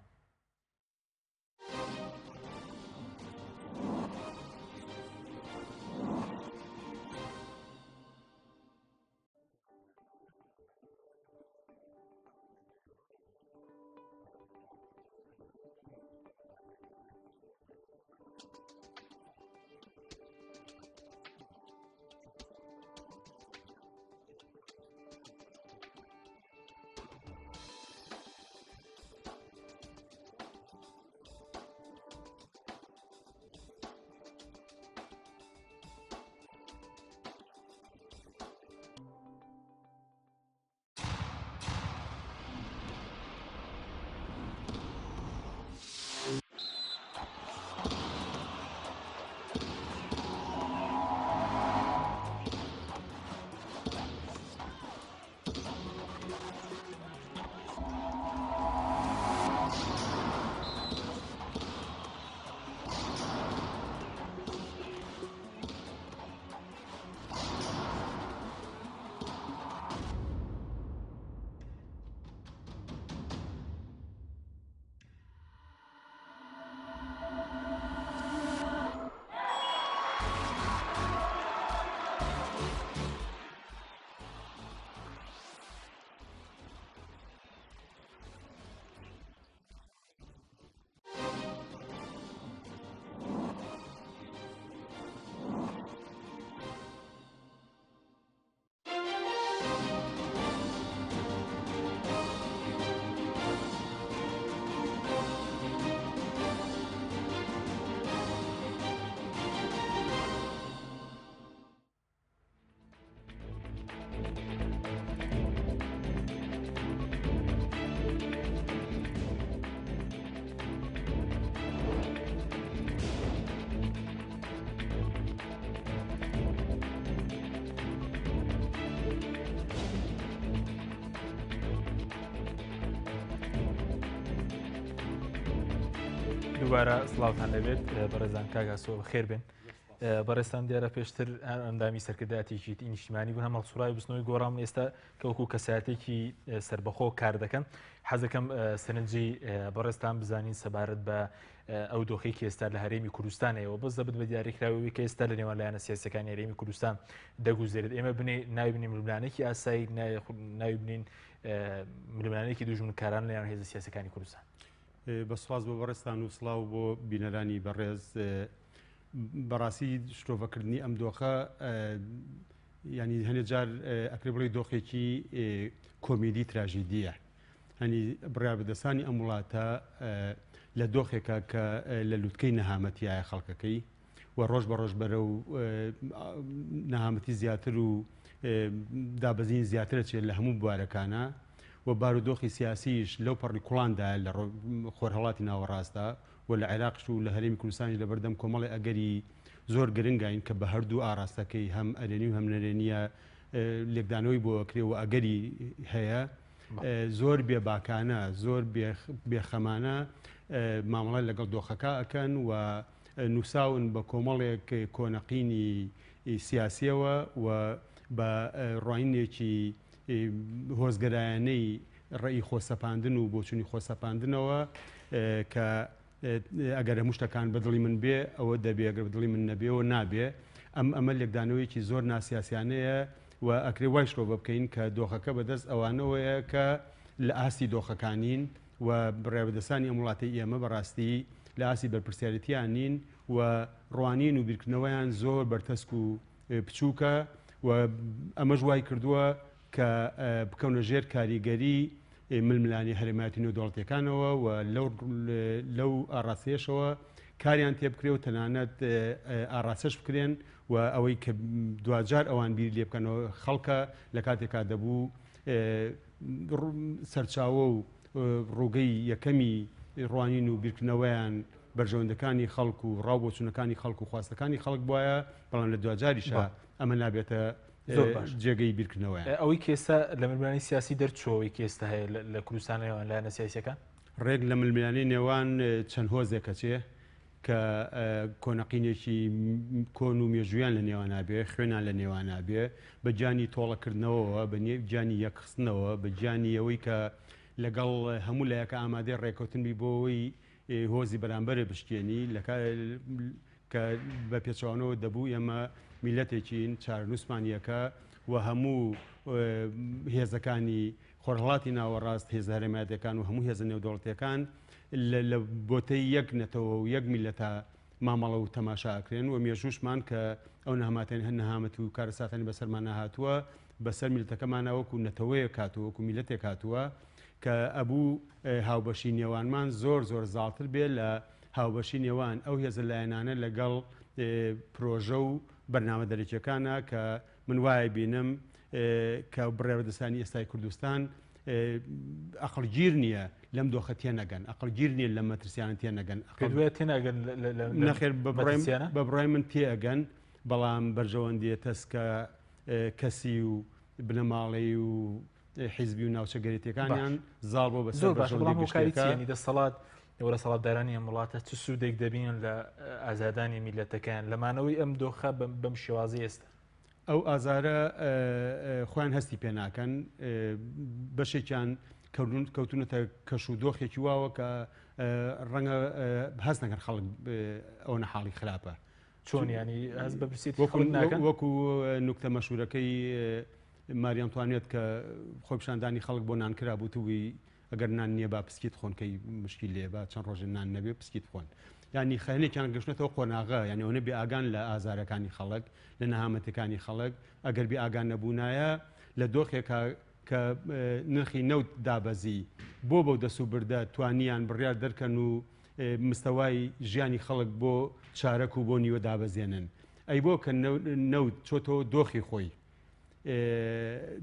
دووبارە سڵاوتان لەبێت بەڕێزان کاگاسۆ خێر بێن بەڕێستان دیارە پێشتر ئەندامی سەرکردایەتێکی نیشتیمانی بوون هەم هەڵسوڕای بستنەوەی گۆڕام ئێستا کە وەکو کەسایەتێکی سربەخۆ کار دەکەن حەز دەکەم سەرنجی بەڕێستان بزانین سەبارەت بە ئەو دۆخێکی ئێستا لە هەرێمی کوردستانەوە بەس دەبێت بە دیاریکراوەوەی کە ئێستا لە نێوان لایەنە سیاسەکانی هەرێمی کوردستان دەگوزێرێت ئێمە ناوی بنین ململانێکی ئاسایی ناوی بنین ململانێکی دوژمنکاران لەیان هێزە سیاسەکانی کوردستان. بەسواز بۆ بەڕێستان و سڵاو بۆ بینەرانی بەڕێز بەڕاستی شتۆڤەکردنی ئەم دۆخە ینی هەنێ جار ئەکرێ بڵێ دۆخێکی کۆمیدی تراژیدیە هەنی بڕیابەدەسانی ئەم وڵاتە لە دۆخێکە کە لە لووتکەی نەهامەتیایە خەڵکەکەی و ڕۆژ بە ڕۆژ بەرە و نەهامەتی زیاتر و دابەزین زیاترە چێت لە هەموو بوارەکانە و بارودۆخی سیاسیش لەو پەڕی کوڵاندا لە خۆرهەڵاتی ناوەڕاستدا و لە عێراقش و لە هەرێمی کوردستانی لە بەردەم کۆمەڵی ئەگەری زۆر گرنگین کە بە هەردوو ئاراستەکەی هەم ئەرێنی و هەم نەرێنیە لێکدانەوەی بۆ کرێ و ئەگەری هەیە زۆر بێباکانە زۆر بێخەمانە مامەڵە لەگەڵ دۆخەکە ئەکەن و نووساون بە کۆمەڵێک کۆنەقینی سیاسیەوە و بە ڕاینێکی هۆزگەرایانەی ڕێی خۆسەپاندن و بۆچوونی خۆسەپاندنەوە کە ئەگەر هەموو شتەکان بەدڵی من بێ ئەوە دەبێ ئەگەر بەدڵی من نەبێەوە نابێ ئەمە لێکدانەوەیکی زۆر ناسیاسیانەیە و ئەکرێ وای شتۆ بە بکەین کە دۆخەکە بەدەست ئەوانەوەیە کە لە ئاسی دۆخەکانین و بڕیابەدەسانی ئەم وڵاتی ئێمە بەڕاستی لە ئاسی بەرپرسیارەتیان نین و ڕوانین و بیرکردنەوەیان زۆر بەرتەسک و بچووکە و ئەمەش وای کردووە کە بکەونە ژێر کاریگەری ململانی هەرێمایەتی نێودەوڵەتیەکانەوە و لەو ئاڕاستەیەشەوە کاریان تێ بکرێ و تەنانەت ئاڕاستەش بکرێن و ئەوەی کە دوجار ئەوان بیری لێ بکەنەوە خەڵکە لە کاتێکا دەبوو سەرچاوە و ڕووگەی یەکەمی ڕوانین و بیرکردنەوەیان بەرژەوەندەکانی خەڵک و ڕاوبۆچوونەکانی خەڵک و خواستەکانی خەڵک بووایە بەڵام لە دوجاریشە ئەمە نابێتە جێگەی بیرکردنەوەیە. ئەوەی کێستا لە ململانی سیاسی دەرچۆوەی کێستا هەیە لە کوردستانەوەیان لایەنە سیاسیەکان ڕێک لە ململانی نێوان چەند هۆزێکە چێ کە کۆنەقینێکی کۆن و مێژویان لە نێوانابێ خوێنان لە نێوانابێ بە گیانی تۆڵەکردنەوەەوە بە گیانی یەکخستنەوە بە گیانی ئەوەی کە لەگەڵ هەموو لایەکە ئامادەی ڕێکەوتنبی بۆەوەی هۆزی بەرامبەرە بشکێنی کە بە پێچوانەوە دەبوو ئێمە میلەتێکین چارنووسمانیەکە و هەموو هێزەکانی خۆرهڵاتی ناوەڕاست هێزە هەرێمەتەکان و هەموو هێزە نێودەوڵەتیەکان لە بۆتەی یەک نەتەوە و یەک میلەتە مامەڵە و تەماشاکرێن و مێژوشمان کە ئەو نەهاماتێن هەن نەهامەت و کارەساتانی بەسەرمان نەهاتووە بەسەر میلەتەکەمانە وەکو نەتەوەیە کاتووە وەکو میلەتێک هاتووە کە ئەبوو هاوبەشی نێوانمان زۆر زاڵتر بێ لە هاوبەشی نێوان ئەو هێزە لایەنانە لەگەڵ پرۆژە و بەرنامە دەرەکیەکانە کە من وایە بینم کە بڕێوەدەستانی ئێستای کوردستان ئەقڵگیر نییە لەم دۆخە تێنەگەن ئەقڵگیر نییە لە مەترسیانە تێنەگەن تێناگەن نەخێر بە بڕای من تێئەگەن بەڵام بەرژەوەندیە تەسکە کەسی و بنەماڵی و حیزبی و ناوچەگەرێتەکانیان زاڵ بۆ بەسەر بەشەکانی دەسەڵات وەرە سەڵاتدارانی ئەم وڵاتە چ سوودێک دەبین لە ئازادانی میلەتەکان لەمانەوەی ئەم دۆخە بەم شێوازی ئێستا ئەو ئازارە خۆیان هەستی پێ ناکەن بەشێکیان کەوتونەتە کەش و دۆخێکی واوە کە ڕەنگە هەست نەکەن خەڵک ئەو نەحاڵی خراپە چۆن ینی هەست بەپرسیت وەکو نوکتە مەشهورەکەی ماریام توانێت کە خۆپشاندانی خەڵک بۆ نانکرا بووتوی ئەگەر نان نییە با پسکیت خۆن کەی مشکی لێ با چەند ڕۆژە نان نەبێ پسکیت خۆن ینی خەنێکیان گەشتێتەوە قۆناغا یعنی ئەوە بێ ئاگان لە ئازارەکانی خەڵک لە نەهامەتەکانی خەڵک ئەگەر بێ ئاگان نەبوونایە لە دۆخێکە کە نرخی نەوت دابەزی بۆ بەو دەسوبردە توانیان بڕیار دەرکەن و مستەوای ژیانی خەڵک بۆ چارەک و بۆ نیوە دابەزێنن ئەی بۆ کە نەوت چۆتەوە دۆخی خۆی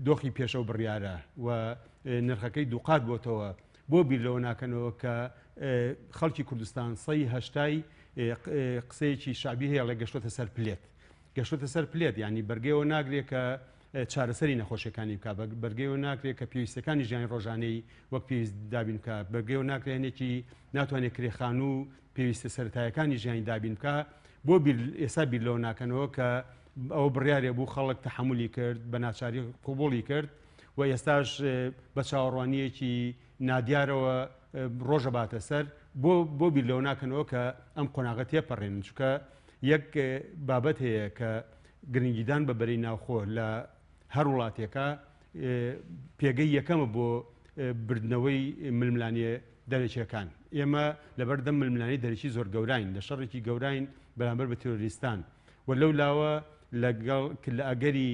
دۆخی پێشە و بڕیارە و نرخەکەی دووقات بۆتەوە بۆ بیر لەوە ناکەنەوە کە خەڵکی کوردستان سەی هەشتای قسەیەکی شعبی هەیە لە گەشتۆتە سەر پلێت ینی بەرگەوە ناگرێت کە چارەسەری نەخۆشیەکانی بکە بەرگەوە ناکرێت کە پێویستەکانی ژیانی ڕۆژانەی وەک پێویست دابین بکە بەرگەوە ناکرێنێکی ناتوانێت کرێخان و پێویستە سەرەتایەکانی ژیانی دابین بکە بۆ ئێستا بیر لەوە ناکەنەوە کە ئەو بڕیارێ بوو خەڵک تەحملی کرد بە ناچاری قوبوڵی کرد و ئێستاش بە چاوەڕوانیەکی نادیارەوە ڕۆژە باتە سەر بۆ بیر لەوە ناکەنەوە کە ئەم قۆناغە تێپەڕێنن چونکە یەک بابەت هەیە کە گرنگیدان بە بەرەی ناوخۆ لە هەر وڵاتێکە پێگەی یەکەمە بۆ بردنەوەی ململانیە دەرەکیەکان ئێمە لەبەردەم ململانی دەرەکی زۆر گەوراین لە شەڕێکی گەوراین بەرامبەر بە تێرۆریستان و لەو لاوە لەگەڵ لە ئەگەری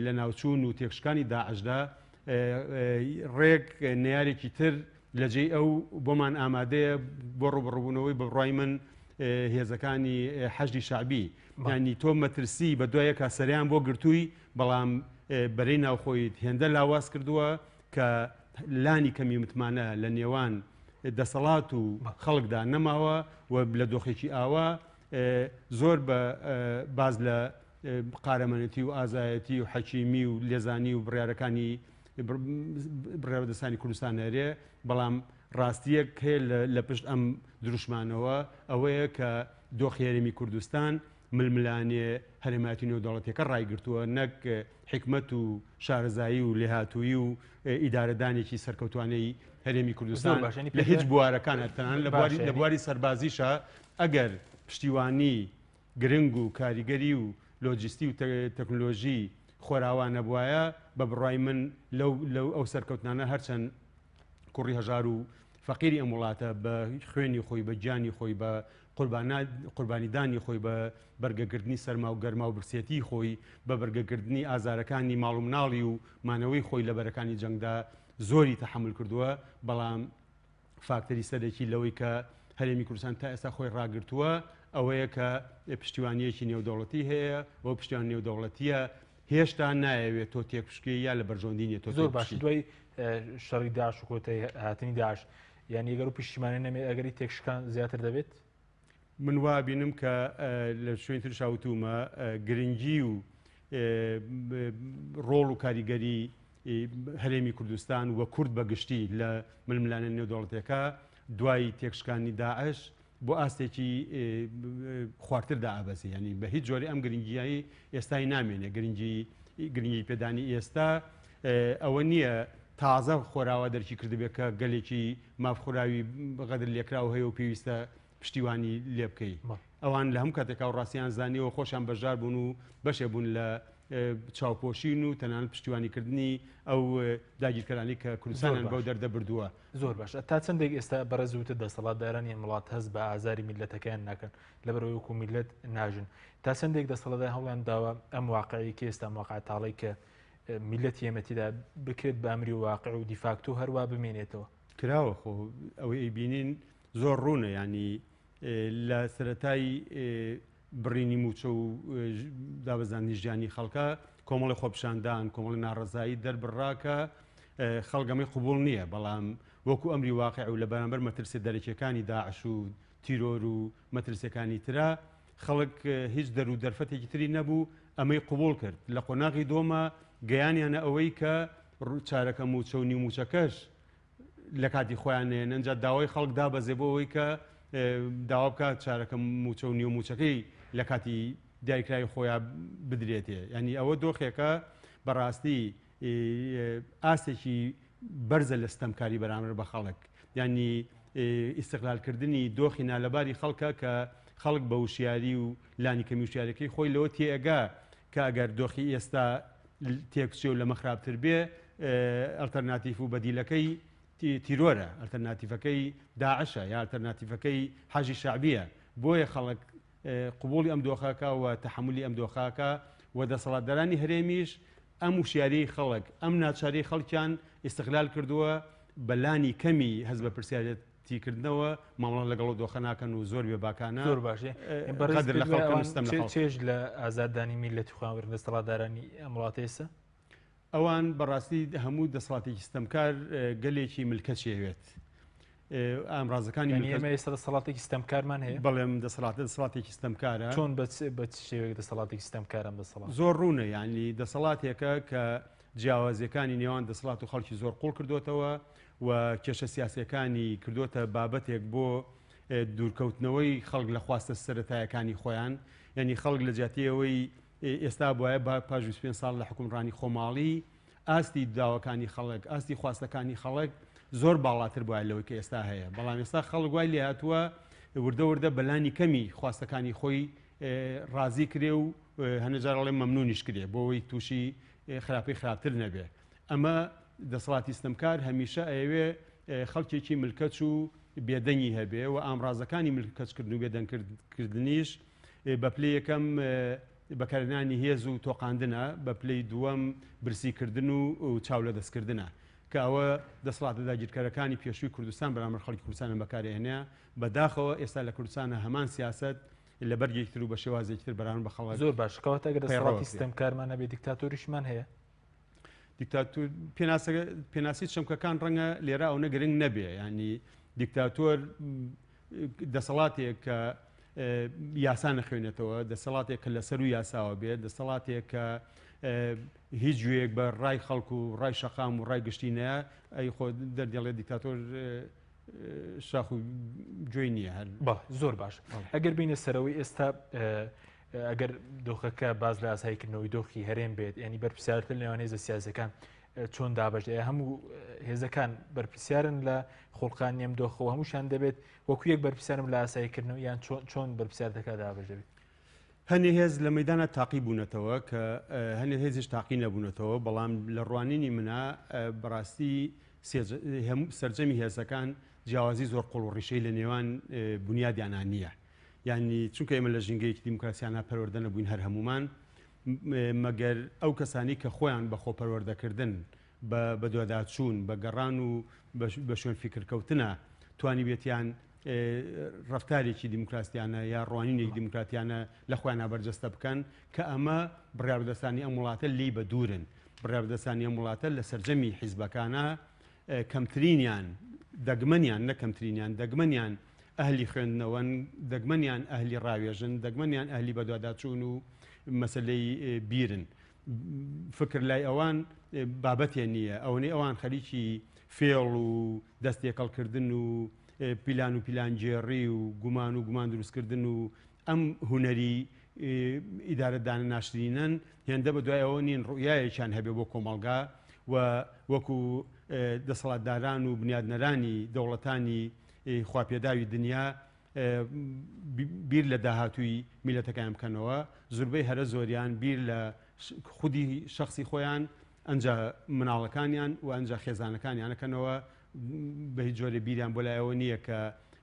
لە ناوچوون و تێکشکانی داعشدا ڕێک نەیارێکی تر لە جێی ئەو بۆمان ئامادەیە بۆ ڕوبڕبوونەوەی بە بڕای من هێزەکانی حەشدی شعبی ینی تۆ مەترسی بە دوایە کاسەریان بۆ گرتووی بەڵام بەرەی ناوخۆیت هێندە لاواز کردووە کە لانی کەمی متمانە لە نێوان دەسەڵات و خەڵکدا نەماوە و لە دۆخێکی ئاوا زۆر بە باز لە قارەمەنەتی و ئازایەتی و حەکیمی و لێزانی و بڕیارەکانی بڕێوەدەستانی کوردستان هەرێ بەڵام ڕاستیەک هەیە لە پشت ئەم دروشمانەوە ئەوەیە کە دۆخی هەرێمی کوردستان ململانێ هەرێمەتی نێودەوڵەتیەکە ڕایگرتووە نەک حکمت و شارەزایی و لێهاتووی و ئیدارەدانێکی سەرکەوتوانەی هەرێمی کوردستان لە هیچ بوارەکان هەتەنان لە بواری سەربازیشە ئەگەر پشتیوانی گرنگ و کاریگەری و لۆجیستی و تەکنۆلۆژی خۆراوان نەبووایە بە بڕای من لەو ئەو سەرکەوتنانە هەرچەند کوڕی هەژار و فەقیری ئەم وڵاتە بە خوێنی خۆی بە گیانی خۆی بە قوربانیدانی خۆی بە بەرگەگرتنی سەرما و گەرما و برسێتی خۆی بە بەرگەگرتنی ئازارەکانی ماڵ و مناڵی و مانەوەی خۆی لە بەرەکانی جەنگدا زۆری تەحمل کردووە بەڵام فاکتەری سەرێکی لەوەی کە هەرێمی کوردستان تا ئێستا خۆی ڕاگرتووە ئەوەیە کە پشتیوانیەکی نێودەوڵەتی هەیە بۆ پشتیوان نێودەوڵەتیە هێشتا نایەوێت تۆ تێکشکی یا لە بەرژۆندینیە تۆ زۆر باش دوای شەڕی داعش و کۆتایی هاتنی داعش یعنی ئەگەر و پشتیمانە نەمێ ئەگەری تێکشکان زیاتر دەبێت من وا بینم کە لە شوێن تر شاوتومە گرنگی و ڕۆڵ و کاریگەری هەرێمی کوردستان وە کورد بەگشتی لە ململانە نێودەوڵەتەکە دوای تێکشکانی داعش بۆ ئاستێکی خواردتردا ئابەزی ینی بە هیچ جۆری ئەم گرنگیایی ئێستای نامێنێ گرنگی پێدانی ئێستا ئەوە نییە تازە خۆراوە دەرکی کردبێت کە گەلێکی مافخۆراوی بەقەدر لێکراو هەیە و پێویستە پشتیوانی لێ بکەیت ئەوان لە هەم کاتێکا و ڕاستیان زانیەوە خۆشیان بەشدار بوون و بەشێ بوون لە چاوپۆشین و تەنانەت پشتیوانیکردنی ئەو داگیرکەرانی کە کوردستانیان بەو دەردە بردووە. زۆر باش تا چەندێک ئێستا بەڕێزوتە دەسەڵاتدارانی وڵات هەست بە ئازاری میلەتەکەیان ناکەن لەبەرەوەی وەکو میلەت ناژن تا چەندێک دەسەڵاتدار هەوڵیان داوە ئەم واقعی کە ئێستا واقع تاڵی کە میلەت یەمەتیدا بکرێت بە ئەمری واقع و دیفاکتۆ هەروە بمێنێتەوە کراوە خۆ ئەوەی ئەیبینین زۆر ڕوونە ینی لە سەرەتای بڕینی موچە و دابەزانی ژیانی خەڵکە کۆمەڵی خۆپشاندان کۆمەڵی ناڕزایی دەربڕاکە خەڵگەمەی قوبوڵ نییە بەڵام وەکو ئەمری واقع و لە بەرامبەر مەترسێ دەرەکیەکانی داعش و تیرۆر و مەترسیەکانی ترا خەڵک هیچ دەرو دەرفەتێکی تری نەبوو ئەمەی قوبوڵ کرد لە قۆناغی دۆمە گەیانیانە ئەوەی کە چارەکە موچە و نیوموچەکەش لە کاتی خۆیانێن ئەنج داوای خەڵک دابەزێ بۆ ئەوەی کە داوا بکات چارەکە موچە و نیوموچەکەی لە کاتی دیاریکراوی خۆیان بدرێتێ ینی ئەوە دۆخێکە بەڕاستی ئاستێکی بەرزە لە ستەمکاری بەرامبەر بە خەڵک ینی ئیستیقلالکردنی دۆخی نالەباری خەڵکە کە خەڵک بە وشیاری و لانی کەمی وشیارەکەی خۆی لەوە تێئەگا کە ئەگەر دۆخی ئێستا تێکچێ و لە مەخراپتر بێ ئەلتەرناتیف و بەدیلەکەی تیرۆرە ئەلتەرناتیفەکەی داعشە یا ئەلتەرناتیفەکەی حەجی شعبیە بۆیە خەڵک قبولی ئەم دۆخاکە و تەحملی ئەم دۆخاکە و دەسەڵاتدارانی هەرێمیش ئەم وشیاری خەڵک ئەم ناچاری خەڵکیان ئیستیقلال کردووە بەلانی کەمی هەز بە پرسیارەتیکردنەوە مامەڵە لەگەڵ دۆخە ناکەن و زۆر بێباکانە زۆر باشێ چێژ لە ئازادانی میلەتی خواوەرن دەسەڵاتدارانی ئەم وڵاتە ئێستا ئەوان بەڕاستی هەموو دەسەڵاتێکی ستەمکار گەلێکی ملکەچێوێت ئامرازەکانی ئێمە ئێستا دەسەڵاتێکی ستەمکارمان هەیە بەڵێم دەسەڵاتێکی ستەمکارە چۆن بە شێوەیەک دەسەڵاتێکی ستەمکارم دەسەڵات زۆر ڕوونە ینی دەسەڵاتێکە کە جیاوازیەکانی نێوان دەسەڵات و خەڵکی زۆر قوڵ کردوتەوە و کێشە سیاسیەکانی کردوتە بابەتێک بۆ دوورکەوتنەوەی خەڵک لە خواستە سەرەتایەکانی خۆیان ینی خەڵک لە جیاتیەوەی ئێستا بواە با پاش 25 ساڵ لە حکومڕانی خۆماڵی ئاستی داواکانی خەڵک ئاستی خواستەکانی خەڵک زۆر باڵاتر بواە لەوەی کە ئێستا هەیە بەڵام ئێستا خەڵک وای لێ هاتووە وردە وردە بەلانی کەمی خواستەکانی خۆی ڕازی کرێ و هەنەجارڵێ مەمنونیش کرێ بۆەوەی تووشی خراپەی خراپتر نەبێ ئەمە دەسەڵاتی ستەمکار هەمیشە ئەوێ خەڵکێکی ملکەچ و بێدەنگی هەبێ و ئامرازەکانی ملکەچکردن و بێدەنگکردنیش بە پلەی یەکەم بەکارهێنانی هێز و تۆقااندنە بە پلەی دووەم برسیکردن و چاو لە دەستکردنە کە ئەوە دەسەڵاتە داگیرکەرەکانی پێشووی کوردستان بەرامبەر خەڵکی کوردستانە بەکارهێنەیە بەداخەوە ئێستا لە کوردستانە هەمان سیاست لە بەرگێکتر و بە شێوازێکتر بەرامبەر بە خەڵک زۆر باش کەواتە ئەگەر دەسەڵاتی ستەمکارمان هەبێ دیکتاتۆریشمان هەیە دیکتاتۆر پێناسی چەمکەکان ڕەنگە لێرە ئەو نەگرنگ نەبێ ینی دیکتاتۆر دەسەڵاتێک کە یاسا نەخوێنێتەوە دەسەڵاتێک کە لەسەر و یاساوە بێت دەسەڵاتێک کە هیچ گوێیەک بە ڕای خەڵکو و ڕای شەقام و ڕای گشتینەیە ئەی خۆ دەردێڵێت دیکتاتۆر شاخ و گوێی نییە هەر زۆر باش ئەگەر بینە سەرەوەی ئێستا ئەگەر دۆخەکە باز لە ئاساییکردنەوەی دۆخی هەرێم بێت ینی بەرپرسیارتر لەوانەیە هێزە سیاسەکان چۆن دابەشێ هەموو هێزەکان بەرپرسیارن لە خۆڵقانی ئەم دۆخەوە هەمووشان دەبێت وەکو یەک بەرپرسیارم لە ئاساییکردنەوە یان چۆن بەرپرسیارەکە دابەش دەبێت هەنێ هێز لە مەدانە تاقی بوونەتەوە کە هەنێ هێزیش تاقی نەبوونەتەوە بەڵام لە ڕوانینی منە بەڕاستی سەرجەمی هێزەکان جیاوازی زۆر قوڵ و ڕیشەی لە نێوان بنیادیانان نییە یعنی چونکە ئێمە لە ژینگەیەکی دیموکراسیانە پەروەردە نەبووین هەر هەمومان مەگەر ئەو کەسانی کە خۆیان بە خۆپەروەردەکردن بە دوواداچوون بە گەڕان و بە شوێن فیکرکەوتنە توانی بێتیان ڕفتارێکی دیموکراسیانە یا ڕوانینێکی دیموکراتیانە لە خۆیان بەرجەستە بکەن کە ئەمە بڕیاردەستانی ئەم وڵاتە لی بە دوورن بڕێوەدەستانی ئەم وڵاتە لە سەرجەمی حیزبەکانە کەمترینیان دەگمەنیان نەکەمترینیان دەگمەنیان ئەهلی خوێندنەوەن دەگمەنیان ئەهلی ڕاوێژن دەگمەنیان ئەهلی بەدواداچوون و مەسلەی بیرن فکر لای ئەوان بابەتێ نییە ئەوەی ئەوان خەریکی فێڵ و دەستێکەڵکردن و پیلانجێڕی و گومان دروستکردن و ئەم هوەری ئیدارەتدانە ناشرینەن هێندە بە دوای ئەوە نین ڕوئایەکیان هەبێ بۆ کۆمەڵگا و وەکو دەسەڵاتداران و بنیادنەرانی دەوڵەتانی خواپێداوی دنیا بیر لە داهاتووی میلەتەکان بکەنەوە زۆربەی هەرە زۆریان بیر لە خودی شخصی خۆیان ئەنج مناڵەکانیان و ئەنج خێزانەکانیانەکەنەوە بە هیچ جۆرە بیریان بۆ لایەوە نییە کە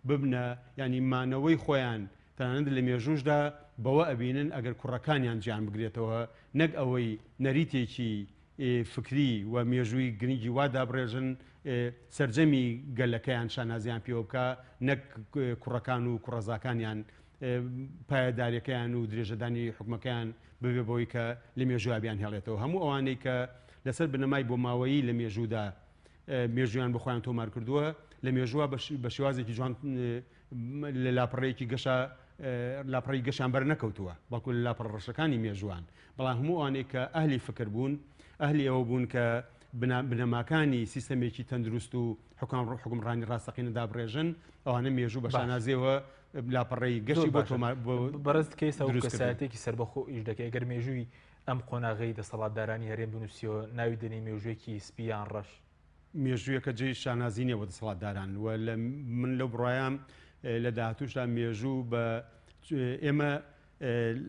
ببنە ینی مانەوەی خۆیان تەنانەت لە مێژوشدا بەوە ئەبینن ئەگەر کوڕەکانیان گیان بگرێتەوە نەک ئەوەی نەریتێکی فکری و مێژووی گرنگی وادا بڕێژن سەرجەمی گەلەکەیان شانازیان پێوە بکە نەک کوڕەکان و کوڕەزاکانیان پایەداریەکەیان و درێژەدانی حکومەکەیان ببێ بۆی کە لە مێژووابیان هێڵێتەوە هەموو ئەوانەی کە لەسەر بنەمای بۆ ماوەیی لە مێژوودا مێژویان بخۆیان تۆمار کردووە لە مێژووە بە شێوازێکی جوان لە لاپەڕەیەکی گەشە لاپەڕی گەشان بەر نەکەوتووە بەڵکو لە لاپەڕ ڕەشەکانی مێژوان بەڵام هەموو ئەوانەی کە ئەهلی فکر بوون ئەهلی ئەوە بوون کە بنەماکانی سیستەمێکی تەندروست و حکومڕانی ڕاستەقینە دابڕێژن ئەوانە مێژوو بە شانازیەوە لاپەڕەی گەشتی بۆ بەڕست کەیسە و کەسایەتێکی سەربەخۆ ئیش دەکەی ئەگەر مێژووی ئەم قۆناغەی دەسەڵاتدارانی هەرێم بنووسیەوە ناوی دەنی مێژوویەکی سپیان ڕەش مێژوویەکە جێی شانازینێ بۆ دەسەڵاتداران و من لەو بڕایان لە داهاتووشدا مێژوو بە ئێمە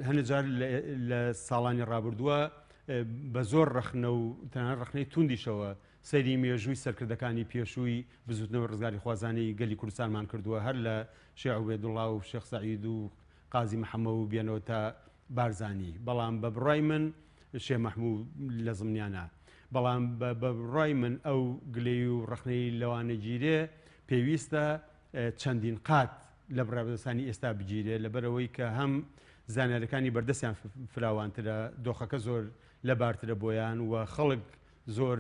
هەنجار لە ساڵانی ڕابردووە بە زۆر ڕخنە و تەنانەت ڕخنەی توندیشەوە سەیری مێژووی سەرکردەکانی پێشووی بزوتنەوە ڕزگاری خوازانی گەلی کوردستانمان کردووە هەر لە شێخ عوبێدوڵڵا و شێخ سەعید و قازی محەممەد و بێنەوە تا بارزانی بەڵام بە بڕای من شێخ مەحموود لە زمنیانە بەڵام بە بڕای من ئەو گلەی و ڕخنەی لەوانە گیرێ پێویستە چەندین قات لە بڕابردەستانی ئێستا بگیرێ لەبەرەوەی کە هەم زانیاریەکانی بەردەستیان فراوانترە دۆخەکە زۆر لە بارترە بۆیان و خەڵک زۆر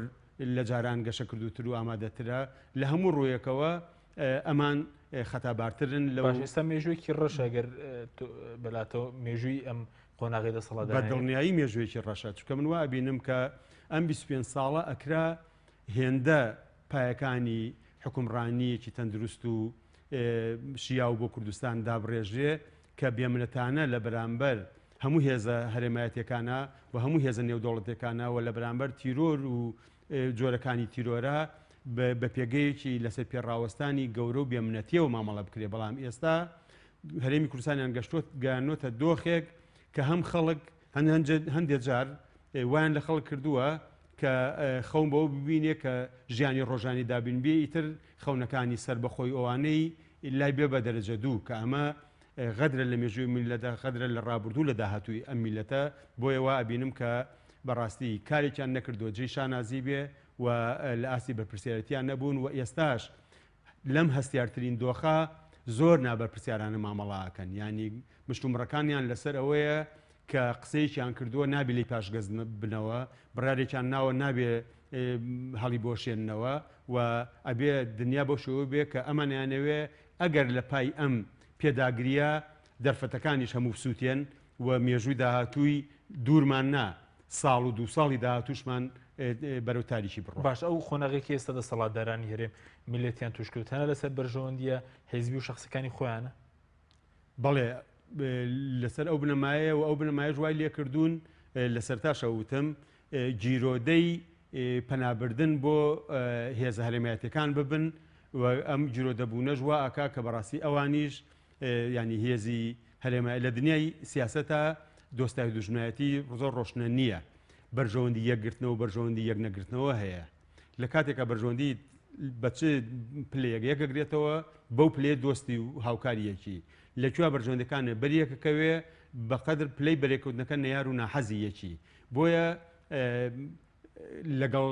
لە جاران گەشە کردوتر و ئامادەترە لە هەموو ڕوویەکەوە ئەمان خەتابارترن لە ئێستا مێژوویەکی ڕەشەگەر بەلاتەوە مێژووی ئەم قۆناغی دەسەڵاتداران بە دڵنیایی مێژوویەکی ڕەشە چونکە من وا بینم کە ئەم 25 ساڵە ئەکرا هێندە پایەکانی حکومڕانیەکی تەندروست و شیاو بۆ کوردستان دابڕێژێ کە بێمنەتانە لە بەرامبەر هەموو هێزە هەرێمایەتەکانە و هەموو هێزە نێودەوڵەتەکانە و لە بەرامبەر تیرۆر و جۆرەکانی تیرۆرە بە پێگەیەکی لەسەر پێڕاوەستانی گەورە و بێمنەتیەوە مامەڵە بکرێ بەڵام ئێستا هەرێمی کوردستانیان گەیانۆتە دۆخێک کە هەم خەڵک هەندێک جار وایان لە خەڵک کردووە کە خەون بەوە ببینێ کە ژیانی ڕۆژانی دابین بێ ئیتر خەونەکانی سەر بەخۆی ئەوانەی لای بێ بە دەرەجە دوو کە ئەمە غەدرە لە مێژووی میلەتە غەدرە لە ڕابردوو لە داهاتووی ئەم میلەتە بۆیە وا ئەبینم کە بەڕاستی کارێکیان نەکردووە جێی شانازی بێ و لە ئاسی بەرپرسیارەتیان نەبوون و ئێستاش لەم هەستیارترین دۆخە زۆر نابەرپرسیارانە مامەڵاکەن ینی مشتومڕەکانیان لەسەر ئەوەیە کە قسەیەکیان کردووە نابێ لی پاشگەز بنەوە بڕارێکیان ناوە نابێ هەڵی بۆشێننەوە و ئەبێ دنیا بۆ شەوە بێ کە ئەمانیانەوێ ئەگەر لە پای ئەم پێداگریە دەرفەتەکانیش هەموو سووتێن و مێژووی داهاتووی دوورمان نا ساڵ و دو ساڵی داهاتوشمان بەرەو تاریکی بڕۆ باش ئەو خۆناغێکی ئێستا دەسەڵاتدارانی هەرێم میلەتیان توشکردتەنە لەسەر بەرژەوەندیە حیزبی و شخصەکانی خۆیانە بەڵێ لەسەر ئەو بنەمایە و ئەو بنەمایە ژوای لێکردوون لەسەر تاشەوتم گیرۆدەی پەنابردن بۆ هێزە هەرێمایەتەکان ببن و ئەم گیرۆدەبوونە ژوا ئاکا کە بەڕاستی ئەوانیش ینی هێزی هەرێمای لە دنیای سیاسەتە دۆستای دوژمنایەتی زۆر ڕۆشنە نییە بەرژەوەندی یەکگرتنەوە بەرژەوەندی یەک نەگرتنەوە هەیە لە کاتێکە بەرژەوەندی بە چ پلەیەک یەکەگرێتەوە بەو پلێ دۆستی و هاوکاریەکی لەکوێ بەرژەوەندەکانە بەریەکەکەوێ بەقەدر پلەی بەرێکەوتنەکە نەیار و ناحەزی یەکی بۆیە لەگەڵ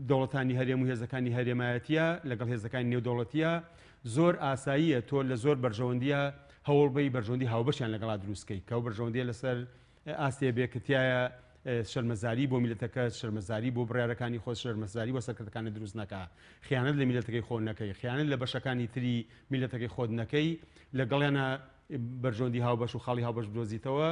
دەوڵەتانی هەرێم و هێزەکانی هەرێمایەتیە لەگەڵ هێزەکانی نێودەوڵەتیە زۆر ئاساییە تۆ لە زۆر بەرژەوەندیە هەوڵ بەی بەرژەوەندی هاوبەشیان لەگەڵا دروستکەی کە ئەو بەرژەوەندیە لەسەر ئاستێ بێکتیایە شەرمەزاری بۆ میلەتەکە شەرمەزاری بۆ بڕیارەکانی خۆ شەرمەزاری بۆ سەرکردەکانی دروست نەکە خیانەت لە میلەتەکەی خۆ نەکەی خیانەت لە بەشەکانی تری میلەتەکەی خۆت نەکەی لەگەڵیانە بەرژۆندی هاوبەش و خاڵی هاوبەش بدۆزیتەوە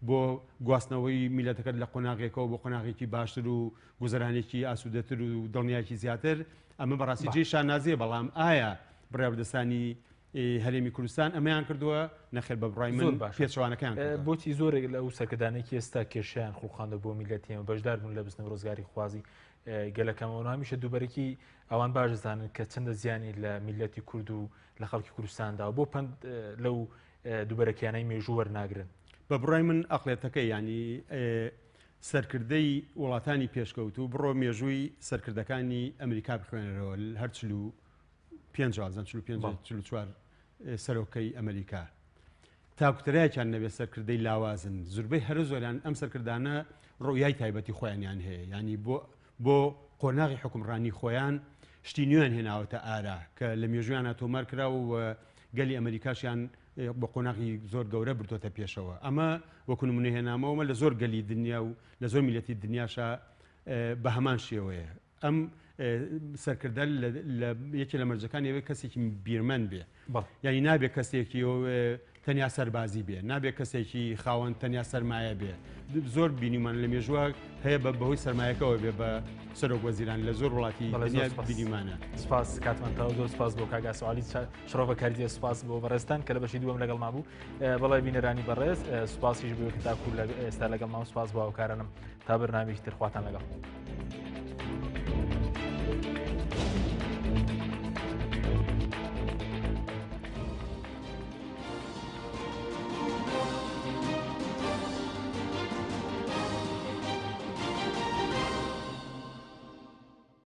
بۆ گواستنەوەی میلەتەکەت لە قۆناغێکەوە بۆ قۆناغێکی باشتر و گوزەرانێکی ئاسوودەتر و دڵنیایکی زیاتر ئەمە بەڕاستی جێی شانازیە بەڵام ئایا بڕیاردەستانی هەرێمی کوردستان ئەمەیان کردووە نەخێر بە بڕای من پێچوانەکان بۆچی زۆرێک لە ئەو سەرکردانێکی ئێستا کێشیان خوڵخاندە بۆ میلەتیەمە بەشدار بوون لە بستنەوە ڕۆزگاری خوازی گەلەکەمەوە هەمیشە دووبەرەکی ئەوان باشزانن کە چەندە زیانی لە میلەتی کورد و لە خەڵکی کوردستاندا بۆ پند لەو دووبەرەکیانەی مێژوو وەرناگرن بە بڕای من ئەقلێتەکەی ینی سەرکردەی وڵاتانی پێشکەوت و بڕۆ مێژووی سەرکردەکانی ئەمریکا بخوێنەرەوە هەر 45 سەرۆکەی ئەمریکا تاکوترایەکیان نەبێت سەرکردەی لاوازن زوربەی هەرە زۆریان ئەم سەرکردانە ڕۆیای تایبەتی خۆیانیان هەیە ینی بۆ قۆناغی حکومڕانی خۆیان شتی نوێن هێناوەتە ئارا کە لە مێژویانە تۆمار کرا و گەلی ئەمریکاشیان بە قۆناغی زۆر گەورە بردۆتە پێشەوە ئەمە وەکو نمونە هێنامەوە لە زۆر گەلی دنیا و لە زۆر میلەتی دنیاشە بە هەمان شێوەیە ئەم سەرکردە یەکێ لە مەرجەکانی ئەوەی کەسێکی بیرمەند بێ یعنی نابێت کەسێکی تەنیا سەربازی بێ نابێت کەسێکی خاوەن تەنیا سەرمایە بێ زۆر بینیمان لە مێژووە هەیە بەهۆی سەرمایەکەەوە بێ بە سەرۆک وەزیران لە زۆر وڵاتی بینیمانە سپاس کاتمانتەوە زۆر سپاس بۆ کاگا سوالی شڕۆڤە کاردیە سپاس بۆ بەڕێستان کە لە بەشی دووەم لەگەڵ مابوو بەڵای بینەرانی بەڕێز سپاسیش بۆ کە تاکو ئێستا لەگەڵ مام سپاس بۆ هاوکارانم تا بەرنامێکی تر خواتان لەگەڵ